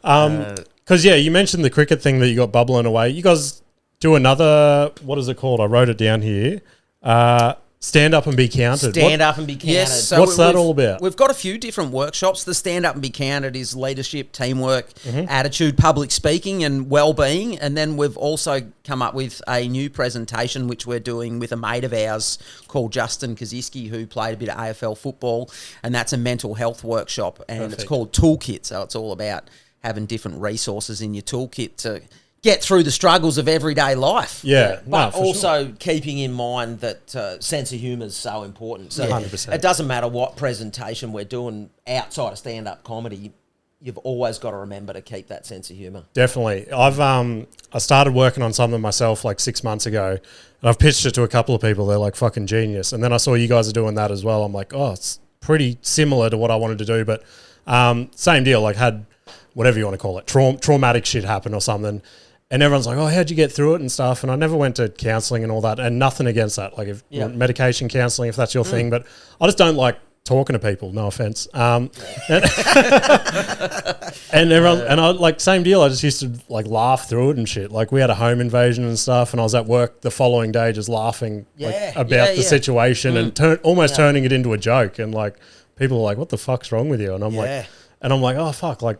[SPEAKER 5] Because you mentioned the cricket thing that you got bubbling away. You guys do another. What is it called? I wrote it down here. Stand up and be counted.
[SPEAKER 2] Stand up and be counted.
[SPEAKER 3] Yes. So
[SPEAKER 5] What's that
[SPEAKER 3] we've-
[SPEAKER 5] all about?
[SPEAKER 3] We've got a few different workshops. The stand up and be counted is leadership, teamwork, attitude, public speaking, and well-being. And then we've also come up with a new presentation which we're doing with a mate of ours called Justin Kaziski, who played a bit of AFL football, and that's a mental health workshop, and it's
[SPEAKER 5] Perfect.
[SPEAKER 3] called Toolkit. So it's all about having different resources in your toolkit to get through the struggles of everyday life.
[SPEAKER 5] Yeah,
[SPEAKER 2] But
[SPEAKER 5] for sure.
[SPEAKER 2] also keeping in mind that sense of humour is so important. So
[SPEAKER 5] 100%.
[SPEAKER 2] it doesn't matter what presentation we're doing outside of stand-up comedy, you've always got to remember to keep that sense of humour.
[SPEAKER 5] Definitely. I started working on something myself like 6 months ago, and I've pitched it to a couple of people. They're like fucking genius. And then I saw you guys are doing that as well. I'm like, oh, it's pretty similar to what I wanted to do, but same deal. Like had whatever you want to call it, traumatic shit happen or something. And everyone's like, oh, how'd you get through it and stuff? And I never went to counselling and all that, and nothing against that. Like if you want medication counselling, if that's your thing, but I just don't like talking to people. No offense. And everyone, and I like same deal. I just used to like laugh through it and shit. Like we had a home invasion and stuff, and I was at work the following day just laughing about the situation and almost turning it into a joke. And like people are like, what the fuck's wrong with you? And I'm like, oh fuck, like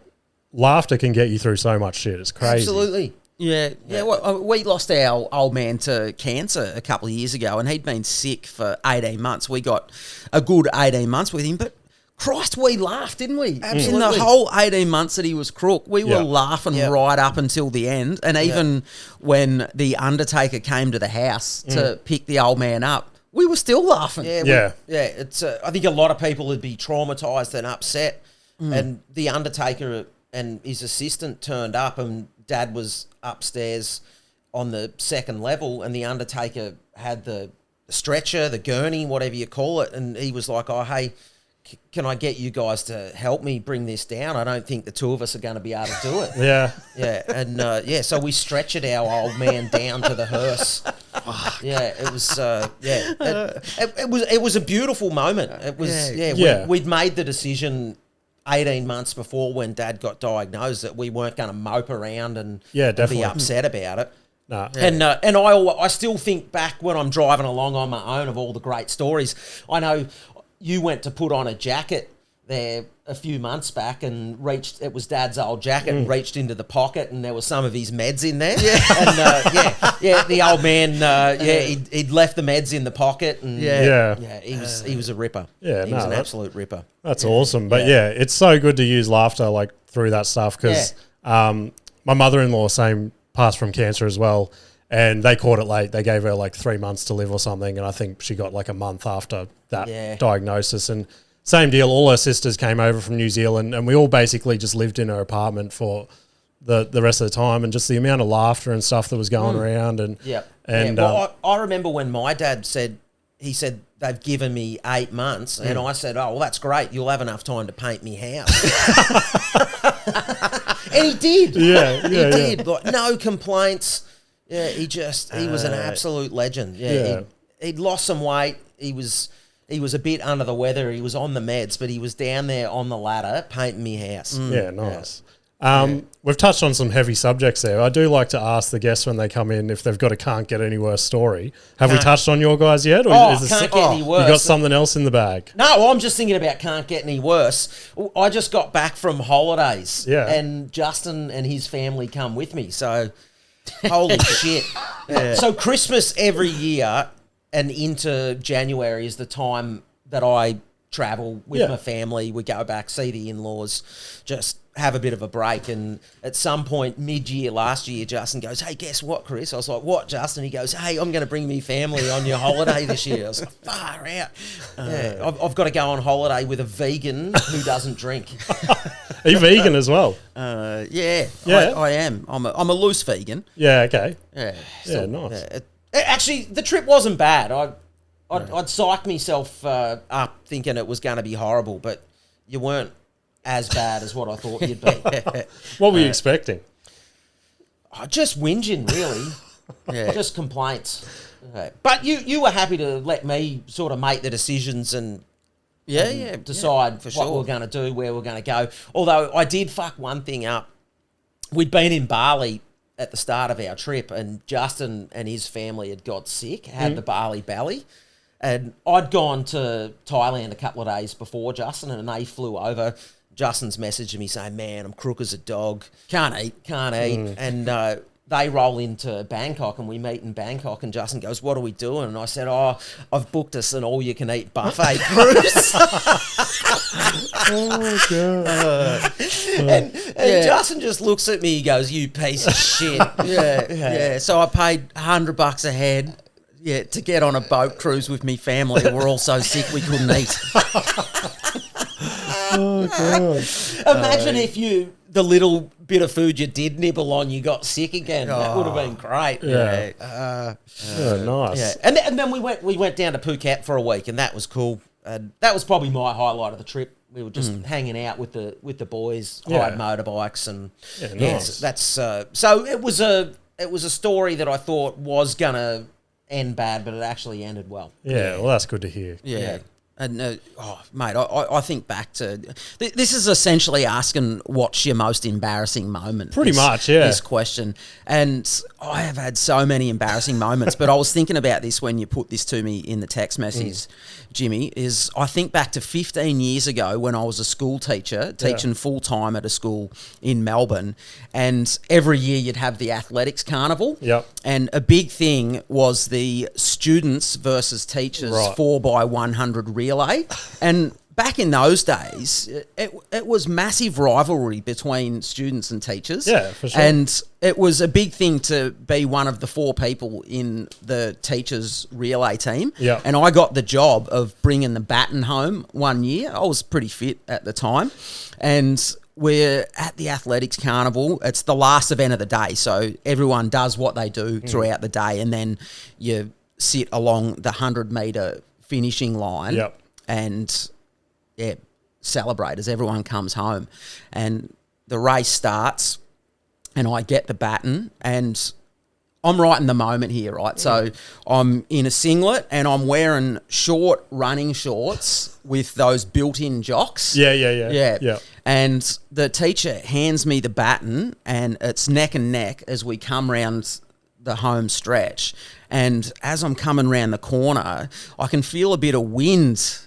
[SPEAKER 5] laughter can get you through so much shit. It's crazy.
[SPEAKER 2] Absolutely.
[SPEAKER 3] Yeah. Well, we lost our old man to cancer a couple of years ago, and he'd been sick for 18 months. We got a good 18 months with him, but Christ, we laughed, didn't we?
[SPEAKER 2] Absolutely.
[SPEAKER 3] In the whole 18 months that he was crook, we were
[SPEAKER 5] Yeah.
[SPEAKER 3] laughing right up until the end. And even when the Undertaker came to the house to pick the old man up, we were still laughing.
[SPEAKER 5] Yeah.
[SPEAKER 2] It's. I think a lot of people would be traumatised and upset, and the Undertaker and his assistant turned up, and Dad was upstairs on the second level, and the Undertaker had the stretcher, the gurney, whatever you call it, and he was like, "Oh, hey, can I get you guys to help me bring this down? I don't think the two of us are going to be able to do it."
[SPEAKER 5] Yeah.
[SPEAKER 2] Yeah, and so we stretched our old man down to the hearse. Yeah, it was it was a beautiful moment. It was we'd made the decision 18 months before when Dad got diagnosed that we weren't going to mope around and
[SPEAKER 5] definitely.
[SPEAKER 2] be upset about it.
[SPEAKER 5] Nah.
[SPEAKER 2] And I still think back when I'm driving along on my own of all the great stories. I know you went to put on a jacket there a few months back and it was Dad's old jacket and reached into the pocket and there was some of his meds in there. And the old man, he'd left the meds in the pocket and he was a ripper.
[SPEAKER 5] Yeah,
[SPEAKER 2] he was an absolute ripper.
[SPEAKER 5] That's awesome. But it's so good to use laughter like through that stuff because my mother-in-law passed from cancer as well, and they caught it late. They gave her like 3 months to live or something, and I think she got like a month after that diagnosis. And same deal, all her sisters came over from New Zealand, and we all basically just lived in her apartment for the rest of the time, and just the amount of laughter and stuff that was going around. And
[SPEAKER 2] well, I remember when my dad said they've given me 8 months, and I said, "Oh, well, that's great. You'll have enough time to paint me house." And he did. He did. Like, no complaints. Yeah, he was an absolute legend. Yeah, he'd lost some weight. He was a bit under the weather. He was on the meds, but he was down there on the ladder painting me house.
[SPEAKER 5] Yeah, nice. We've touched on some heavy subjects there. I do like to ask the guests when they come in if they've got a can't get any worse story. Have we touched on your guys yet? Or
[SPEAKER 2] Can't get any worse.
[SPEAKER 5] You got something else in the bag?
[SPEAKER 2] No, I'm just thinking about can't get any worse. I just got back from holidays.
[SPEAKER 5] Yeah.
[SPEAKER 2] And Justin and his family come with me. So, holy shit. Yeah. So, Christmas every year and into January is the time that I travel with my family. We go back, see the in-laws, just have a bit of a break. And at some point mid-year last year, Justin goes, "Hey, guess what, Chris?" I was like, "What, Justin?" He goes, "Hey, I'm going to bring me family on your holiday this year." I was like, far out. I've got to go on holiday with a vegan who doesn't drink.
[SPEAKER 5] Are you vegan as well?
[SPEAKER 3] Yeah. I am. I'm a loose vegan.
[SPEAKER 5] Yeah, okay.
[SPEAKER 3] Yeah.
[SPEAKER 5] Yeah, nice.
[SPEAKER 2] Actually, the trip wasn't bad. I'd psyched myself up thinking it was going to be horrible, but you weren't as bad as what I thought you'd be.
[SPEAKER 5] What were you expecting?
[SPEAKER 2] Just whinging, really.
[SPEAKER 3] Yeah.
[SPEAKER 2] Just complaints. Okay. But you were happy to let me sort of make the decisions and decide
[SPEAKER 3] for
[SPEAKER 2] what
[SPEAKER 3] sure.
[SPEAKER 2] we're going to do, where we're going to go. Although I did fuck one thing up. We'd been in Bali at the start of our trip, and Justin and his family had got sick, had the Bali belly. And I'd gone to Thailand a couple of days before Justin, and they flew over. Justin's messaging me saying, "Man, I'm crook as a dog. Can't eat. And they roll into Bangkok, and we meet in Bangkok, and Justin goes, "What are we doing?" And I said, "Oh, I've booked us an all-you-can-eat buffet cruise."
[SPEAKER 5] Oh, God.
[SPEAKER 2] And Justin just looks at me, he goes, "You piece of shit."
[SPEAKER 3] Yeah. So I paid $100 a head. Yeah, to get on a boat cruise with me family. We're all so sick we couldn't eat.
[SPEAKER 5] Oh, God.
[SPEAKER 2] Imagine if the little bit of food you did nibble on, you got sick again. That would have been great.
[SPEAKER 5] Yeah. Nice.
[SPEAKER 2] Yeah. And then we went down to Phuket for a week, and that was cool. And that was probably my highlight of the trip. We were just hanging out with the boys, hired motorbikes, and
[SPEAKER 5] nice.
[SPEAKER 2] that's so it was a story that I thought was gonna end bad, but it actually ended well.
[SPEAKER 5] Yeah, well, that's good to hear.
[SPEAKER 3] Yeah. And, mate, I think back to... This is essentially asking what's your most embarrassing moment.
[SPEAKER 5] Pretty much, yeah.
[SPEAKER 3] This question. And I have had so many embarrassing moments, but I was thinking about this when you put this to me in the text message, Jimmy, is I think back to 15 years ago when I was a school teacher, teaching full-time at a school in Melbourne, and every year you'd have the athletics carnival.
[SPEAKER 5] Yep.
[SPEAKER 3] And a big thing was the students versus teachers 4x100 relay. And back in those days, it was massive rivalry between students and teachers.
[SPEAKER 5] Yeah, for sure.
[SPEAKER 3] And it was a big thing to be one of the 4 people in the teachers' relay team.
[SPEAKER 5] Yeah.
[SPEAKER 3] And I got the job of bringing the baton home one year. I was pretty fit at the time. And we're at the athletics carnival. It's the last event of the day, so everyone does what they do throughout the day, and then you sit along the 100-metre finishing line and celebrate as everyone comes home. And the race starts, and I get the baton, and I'm right in the moment here, right? So I'm in a singlet and I'm wearing short running shorts with those built-in jocks.
[SPEAKER 5] Yeah.
[SPEAKER 3] And the teacher hands me the baton, and it's neck and neck as we come round the home stretch. And as I'm coming round the corner, I can feel a bit of wind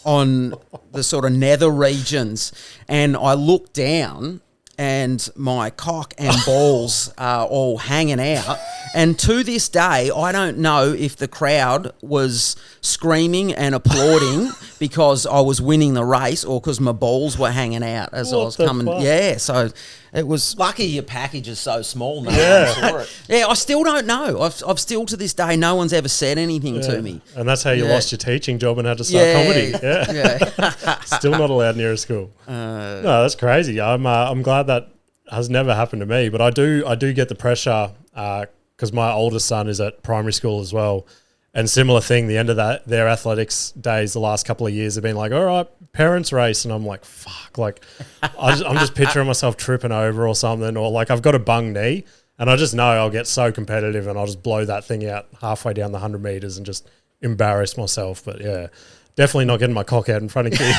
[SPEAKER 3] on the sort of nether regions. And I look down, and my cock and balls are all hanging out. And to this day, I don't know if the crowd was screaming and applauding because I was winning the race or because my balls were hanging out as I was coming.
[SPEAKER 5] Fuck?
[SPEAKER 3] Yeah, so it was...
[SPEAKER 2] Lucky your package is so small now.
[SPEAKER 5] Yeah.
[SPEAKER 3] Yeah, I still don't know. I've still to this day, no one's ever said anything to me.
[SPEAKER 5] And that's how you lost your teaching job and had to start comedy.
[SPEAKER 3] Yeah.
[SPEAKER 5] Still not allowed near a school. No, that's crazy. I'm glad that has never happened to me, but I do get the pressure because my oldest son is at primary school as well. And similar thing, the end of their athletics days the last couple of years have been like, all right, parents race. And I'm like, fuck, like I'm just picturing myself tripping over or something, or like I've got a bung knee and I just know I'll get so competitive and I'll just blow that thing out halfway down the 100 meters and just embarrass myself. But yeah, definitely not getting my cock out in front of kids.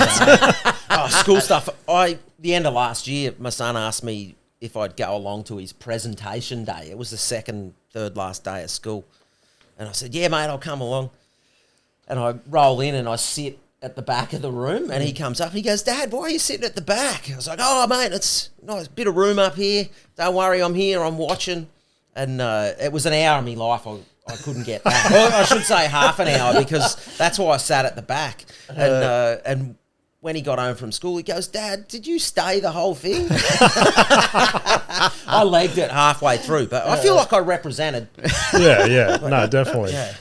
[SPEAKER 2] School stuff. The end of last year, my son asked me if I'd go along to his presentation day. It was the third last day of school. And I said, yeah, mate, I'll come along. And I roll in and I sit at the back of the room, and he comes up and he goes, Dad, why are you sitting at the back? I was like, oh, mate, it's nice, bit of room up here. Don't worry, I'm here, I'm watching. And it was an hour of my life I couldn't get back. Well, I should say half an hour, because that's why I sat at the back. And when he got home from school, he goes, Dad, did you stay the whole thing? I legged it halfway through, but I feel like I represented.
[SPEAKER 5] Yeah. No, definitely.
[SPEAKER 2] Yeah.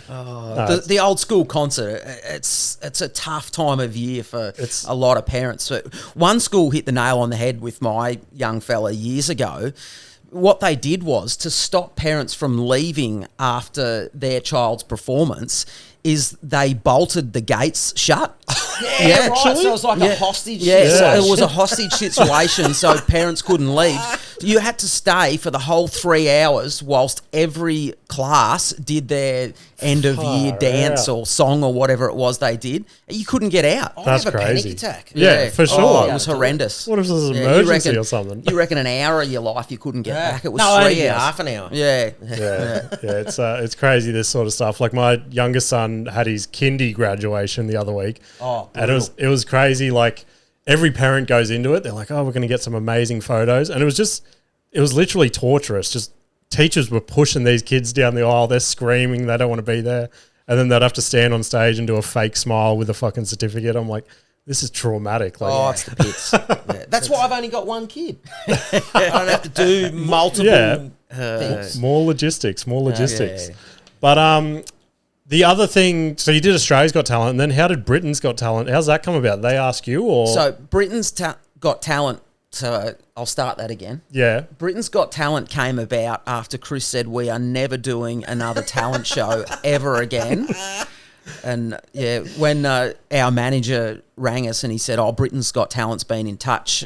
[SPEAKER 3] The old school concert, it's a tough time of year for a lot of parents. But one school hit the nail on the head with my young fella years ago. What they did was, to stop parents from leaving after their child's performance, is they bolted the gates shut.
[SPEAKER 2] Yeah, right. So it was like a hostage
[SPEAKER 3] situation.
[SPEAKER 2] situation.
[SPEAKER 3] So it was a hostage situation, so parents couldn't leave. You had to stay for the whole 3 hours whilst every class did their end-of-year dance or song or whatever it was they did. You couldn't get out.
[SPEAKER 5] That's
[SPEAKER 2] I'd have a
[SPEAKER 5] crazy.
[SPEAKER 2] panic attack.
[SPEAKER 5] Yeah, for sure.
[SPEAKER 3] Oh, it was horrendous.
[SPEAKER 5] What if this is an emergency or something?
[SPEAKER 3] You reckon an hour of your life you couldn't get back? It was
[SPEAKER 2] no,
[SPEAKER 3] 3
[SPEAKER 2] only
[SPEAKER 3] hours.
[SPEAKER 2] half an hour.
[SPEAKER 3] Yeah.
[SPEAKER 5] It's crazy, this sort of stuff. Like, my youngest son had his kindy graduation the other week.
[SPEAKER 2] Oh,
[SPEAKER 5] and it was crazy. Like, every parent goes into it. They're like, oh, we're going to get some amazing photos. And it was literally torturous. Just teachers were pushing these kids down the aisle. They're screaming. They don't want to be there. And then they'd have to stand on stage and do a fake smile with a fucking certificate. I'm like, this is traumatic. Like,
[SPEAKER 3] It's the pits.
[SPEAKER 2] That's why I've only got one kid. I don't have to do multiple things.
[SPEAKER 5] More logistics.
[SPEAKER 3] Yeah.
[SPEAKER 5] But the other thing, so you did Australia's Got Talent, and then how did Britain's Got Talent? How's that come about? Did they ask you, or?
[SPEAKER 3] So Britain's Got Talent, so I'll start that again.
[SPEAKER 5] Yeah.
[SPEAKER 3] Britain's Got Talent came about after Chris said, we are never doing another talent show ever again. And yeah, when our manager rang us and he said, Britain's Got Talent's been in touch,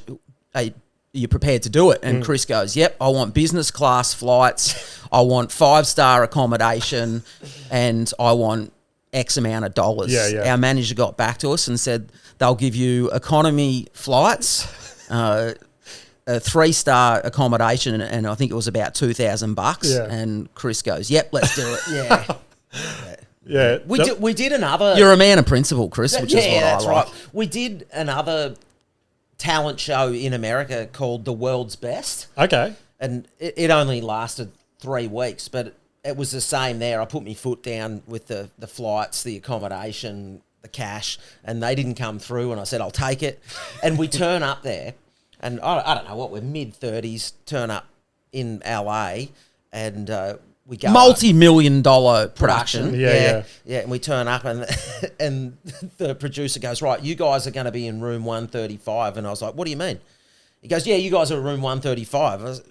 [SPEAKER 3] are you prepared to do it? And Chris goes, yep, I want business class flights, I want 5-star accommodation, and I want X amount of dollars.
[SPEAKER 5] Yeah.
[SPEAKER 3] Our manager got back to us and said they'll give you economy flights, a 3-star accommodation, and I think it was about $2,000.
[SPEAKER 5] Yeah.
[SPEAKER 3] And Chris goes, yep, let's do it.
[SPEAKER 2] Yeah.
[SPEAKER 5] Yeah.
[SPEAKER 2] We did another...
[SPEAKER 3] You're a man of principle, Chris, which is what
[SPEAKER 2] that's
[SPEAKER 3] I like.
[SPEAKER 2] right. We did another talent show in America called The World's Best.
[SPEAKER 5] Okay.
[SPEAKER 2] And it only lasted 3 weeks, but it was the same there. I put my foot down with the flights, the accommodation, the cash, and they didn't come through, and I said, I'll take it. And we turn up there, and I don't know what, we're mid-30s, turn up in LA, and we go...
[SPEAKER 3] Multi-million-dollar production.
[SPEAKER 5] Yeah.
[SPEAKER 2] And we turn up, and and the producer goes, right, you guys are going to be in room 135. And I was like, what do you mean? He goes, yeah, you guys are in room 135. I was,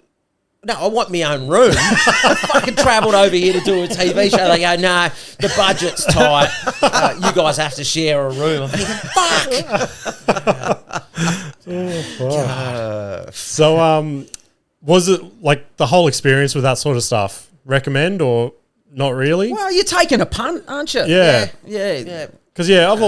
[SPEAKER 2] no, I want my own room. I fucking travelled over here to do a TV show. They go, no, the budget's tight. You guys have to share a room. I'm thinking, fuck.
[SPEAKER 5] So, was it like the whole experience with that sort of stuff? Recommend or not really?
[SPEAKER 3] Well, you're taking a punt, aren't you?
[SPEAKER 5] Yeah.
[SPEAKER 3] Yeah.
[SPEAKER 5] Because I've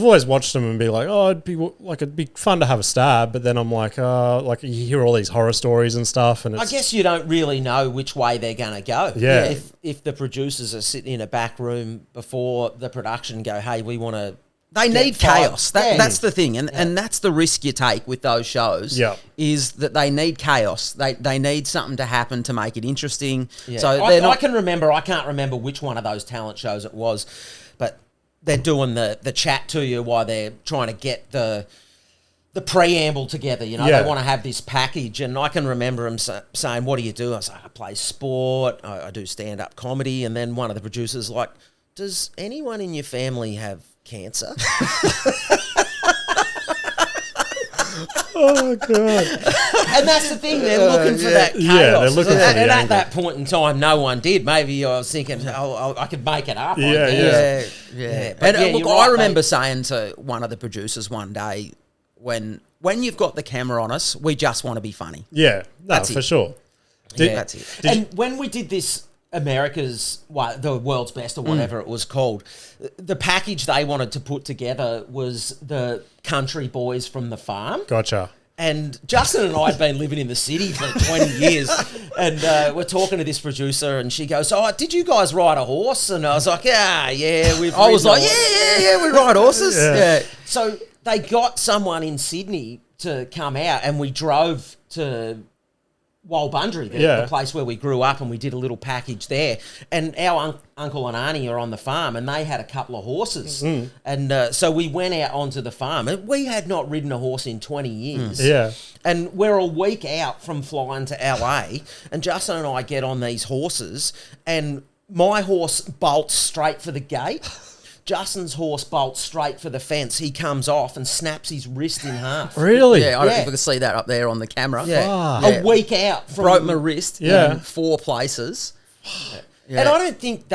[SPEAKER 5] always watched them and be like, oh, it'd be fun to have a stab, but then I'm like you hear all these horror stories and stuff, and
[SPEAKER 2] I guess you don't really know which way they're going to go.
[SPEAKER 5] Yeah.
[SPEAKER 2] If the producers are sitting in a back room before the production go, hey, we want to...
[SPEAKER 3] They need chaos. That's the thing, and that's the risk you take with those shows.
[SPEAKER 5] Yeah.
[SPEAKER 3] Is that they need chaos. They need something to happen to make it interesting.
[SPEAKER 2] Yeah.
[SPEAKER 3] So
[SPEAKER 2] I can't remember which one of those talent shows it was, but they're doing the chat to you while they're trying to get the preamble together. You know,
[SPEAKER 5] Yeah.
[SPEAKER 2] they want to have this package, and I can remember them saying, "What do you do?" I was like, "I play sport. I do stand-up comedy." And then one of the producers like, "Does anyone in your family have cancer?"
[SPEAKER 5] oh god.
[SPEAKER 2] And that's the thing, they're looking for that chaos.
[SPEAKER 5] Yeah, they're looking for the
[SPEAKER 2] and at
[SPEAKER 5] angle.
[SPEAKER 2] that point in time, no one did. Maybe I was thinking, I could make it up. I
[SPEAKER 5] Yeah,
[SPEAKER 2] guess.
[SPEAKER 3] Yeah.
[SPEAKER 2] But
[SPEAKER 3] And
[SPEAKER 2] yeah,
[SPEAKER 3] look,
[SPEAKER 2] you're right,
[SPEAKER 3] I remember saying to one of the producers one day, when you've got the camera on us, we just want to be funny.
[SPEAKER 5] Yeah, no,
[SPEAKER 3] That's
[SPEAKER 5] for
[SPEAKER 3] it.
[SPEAKER 5] sure.
[SPEAKER 2] Yeah.
[SPEAKER 3] That's it.
[SPEAKER 2] And when we did this America's, well, the world's best or whatever it was called. The package they wanted to put together was the country boys from the farm.
[SPEAKER 5] Gotcha.
[SPEAKER 2] And Justin and I had been living in the city for 20 years, and we're talking to this producer, and she goes, "Oh, did you guys ride a horse?" And I was like, "Yeah, we've."
[SPEAKER 3] I was like,
[SPEAKER 2] ridden a horse."
[SPEAKER 3] yeah, we ride horses. Yeah.
[SPEAKER 2] So they got someone in Sydney to come out, and we drove to Walbundry, the place where we grew up, and we did a little package there. And our uncle and auntie are on the farm, and they had a couple of horses. And so we went out onto the farm, and we had not ridden a horse in 20 years.
[SPEAKER 5] Yeah.
[SPEAKER 2] And we're a week out from flying to LA, and Justin and I get on these horses, and my horse bolts straight for the gate. Justin's horse bolts straight for the fence. He comes off and snaps his wrist in half.
[SPEAKER 5] Really?
[SPEAKER 3] Yeah, I don't know if I can see that up there on the camera.
[SPEAKER 2] Yeah. A week out from...
[SPEAKER 3] Broke my wrist
[SPEAKER 5] Yeah.
[SPEAKER 3] in 4 places.
[SPEAKER 2] And I don't think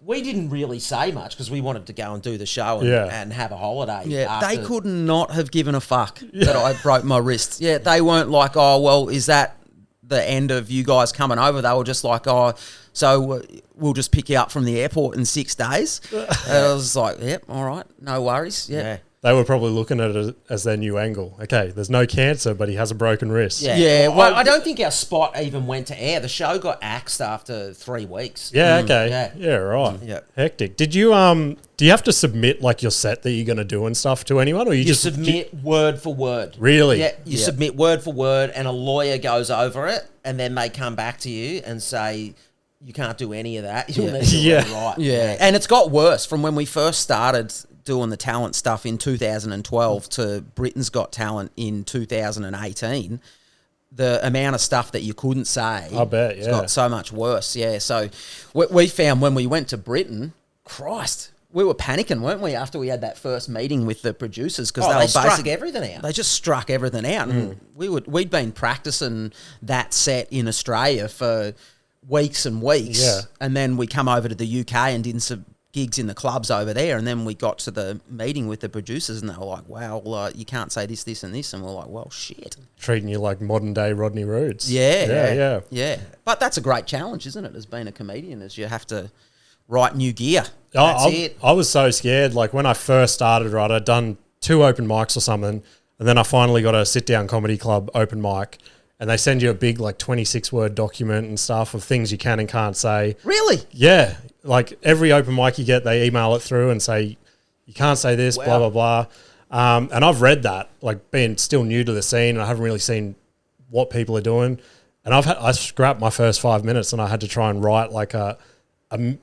[SPEAKER 2] we didn't really say much because we wanted to go and do the show and have a holiday.
[SPEAKER 3] Yeah, they could not have given a fuck that I broke my wrist. Yeah, they weren't like, oh, well, is that the end of you guys coming over? They were just like, oh, so we'll just pick you up from the airport in 6 days. And I was like, yep, all right, no worries. Yeah.
[SPEAKER 5] They were probably looking at it as their new angle. Okay, there's no cancer, but he has a broken wrist.
[SPEAKER 2] Yeah. Well, I don't think our spot even went to air. The show got axed after 3 weeks.
[SPEAKER 5] Yeah, okay. Yeah, right.
[SPEAKER 2] Yeah.
[SPEAKER 5] Hectic. Did you do you have to submit like your set that you're going to do and stuff to anyone, or you just
[SPEAKER 2] submit word for word?
[SPEAKER 5] Really?
[SPEAKER 2] Yeah, you submit word for word, and a lawyer goes over it, and then they come back to you and say, you can't do any of that. You'll need to rewrite.
[SPEAKER 3] Yeah, and it's got worse from when we first started doing the talent stuff in 2012 to Britain's Got Talent in 2018. The amount of stuff that you couldn't say,
[SPEAKER 5] I bet,
[SPEAKER 3] it's got so much worse. Yeah, so we found when we went to Britain, Christ, we were panicking, weren't we, after we had that first meeting with the producers, because they
[SPEAKER 2] struck everything out.
[SPEAKER 3] They just struck everything out, and we'd been practicing that set in Australia for weeks and weeks, and then we come over to the UK and did some gigs in the clubs over there, and then we got to the meeting with the producers, and they were like, wow, you can't say this, this, and this, and we're like, well, shit.
[SPEAKER 5] Treating you like modern day Rodney Rhodes.
[SPEAKER 3] Yeah. But that's a great challenge, isn't it, as being a comedian, is you have to write new gear.
[SPEAKER 5] I was so scared. Like when I first started, right, I'd done 2 open mics or something, and then I finally got a sit-down comedy club open mic, and they send you a big like 26-word document and stuff of things you can and can't say.
[SPEAKER 3] Really?
[SPEAKER 5] Yeah. Like every open mic you get, they email it through and say, you can't say this, blah, blah, blah. And I've read that, like being still new to the scene, and I haven't really seen what people are doing. And I scrapped my first 5 minutes, and I had to try and write like a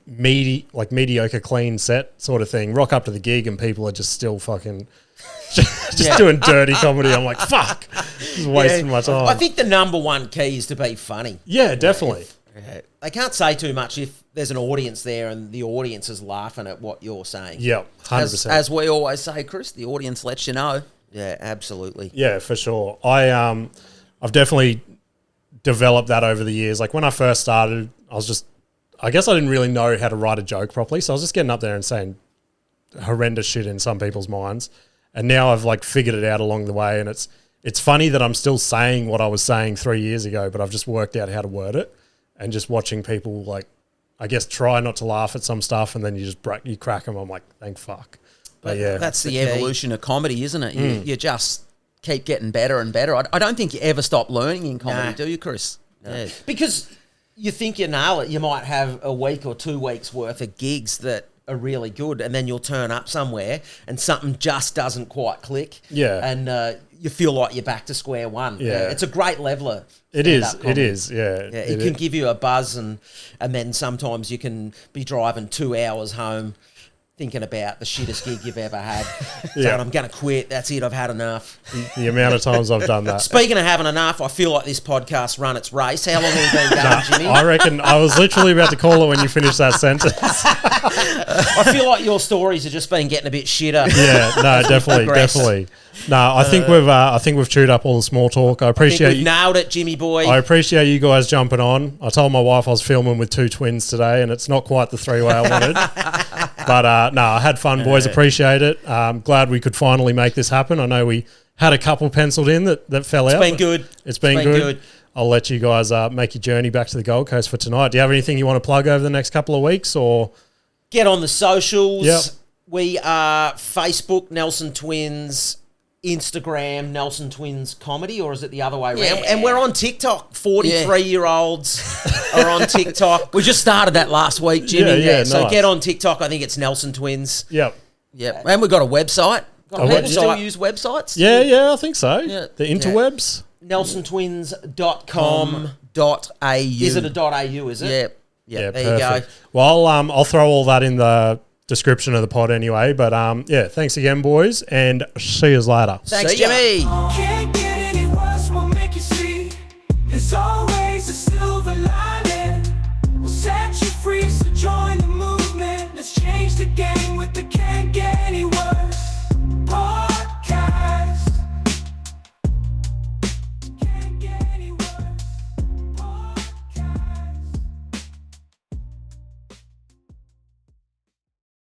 [SPEAKER 5] mediocre clean set sort of thing. Rock up to the gig and people are just still fucking doing dirty comedy. I'm like, fuck, just wasting my time.
[SPEAKER 2] I think the number one key is to be funny.
[SPEAKER 5] Yeah, definitely.
[SPEAKER 2] They can't say too much if there's an audience there and the audience is laughing at what you're saying.
[SPEAKER 5] Yeah, 100%.
[SPEAKER 3] As we always say, Chris, the audience lets you know.
[SPEAKER 2] Yeah, absolutely.
[SPEAKER 5] Yeah, for sure. I've definitely developed that over the years. Like when I first started, I guess I didn't really know how to write a joke properly, so I was just getting up there and saying horrendous shit in some people's minds. And now I've like figured it out along the way, and it's funny that I'm still saying what I was saying 3 years ago, but I've just worked out how to word it, and just watching people like, I guess, try not to laugh at some stuff, and then you crack them. I'm like, thank fuck. But yeah,
[SPEAKER 3] that's the evolution of comedy, isn't it? You just keep getting better and better. I don't think you ever stop learning in comedy, do you, Chris?
[SPEAKER 2] No. Yeah. Because you think you nail it, you might have a week or 2 weeks worth of gigs that are really good, and then you'll turn up somewhere and something just doesn't quite click.
[SPEAKER 5] Yeah.
[SPEAKER 2] And you feel like you're back to square one.
[SPEAKER 5] Yeah.
[SPEAKER 2] It's a great leveler.
[SPEAKER 5] It is. Yeah.
[SPEAKER 2] It can give you a buzz, and then sometimes you can be driving 2 hours home thinking about the shittest gig you've ever had. Saying, I'm going to quit. That's it. I've had enough.
[SPEAKER 5] The amount of times I've done that.
[SPEAKER 2] Speaking of having enough, I feel like this podcast run its race. How long have we been going, Jimmy?
[SPEAKER 5] I reckon I was literally about to call it when you finished that sentence.
[SPEAKER 2] I feel like your stories have just been getting a bit shitter.
[SPEAKER 5] Yeah, no, definitely. No, I think we've chewed up all the small talk. I appreciate you.
[SPEAKER 2] Nailed it, Jimmy boy.
[SPEAKER 5] I appreciate you guys jumping on. I told my wife I was filming with 2 twins today, and it's not quite the 3-way I wanted. But no, I had fun, boys. Appreciate it. Glad we could finally make this happen. I know we had a couple penciled in that fell out.
[SPEAKER 2] It's been good.
[SPEAKER 5] It's been good. I'll let you guys make your journey back to the Gold Coast for tonight. Do you have anything you want to plug over the next couple of weeks, or
[SPEAKER 2] get on the socials?
[SPEAKER 5] Yep.
[SPEAKER 2] We are Facebook Nelson Twins, Instagram Nelson Twins Comedy, or is it the other way around?
[SPEAKER 3] Yeah.
[SPEAKER 2] And we're on TikTok. 43-year-olds are on TikTok.
[SPEAKER 3] We just started that last week, Jimmy.
[SPEAKER 5] Yeah,
[SPEAKER 2] So
[SPEAKER 5] nice.
[SPEAKER 2] get on TikTok. I think it's Nelson Twins.
[SPEAKER 5] Yep.
[SPEAKER 3] Yep. And we've got a website.
[SPEAKER 2] Got a
[SPEAKER 3] People
[SPEAKER 2] website.
[SPEAKER 3] still use websites?
[SPEAKER 5] Yeah, I think so.
[SPEAKER 3] Yeah.
[SPEAKER 5] The interwebs.
[SPEAKER 2] NelsonTwins.com.
[SPEAKER 3] .au.
[SPEAKER 2] Is it a .au, is it?
[SPEAKER 3] Yeah.
[SPEAKER 5] Yeah,
[SPEAKER 2] there you
[SPEAKER 5] perfect.
[SPEAKER 2] go.
[SPEAKER 5] Well, I'll throw all that in the description of the pod anyway. But yeah, thanks again, boys, and see you later.
[SPEAKER 3] Thanks,
[SPEAKER 2] See ya.
[SPEAKER 3] Jimmy.
[SPEAKER 4] Can't get any worse, we'll make you see. It's all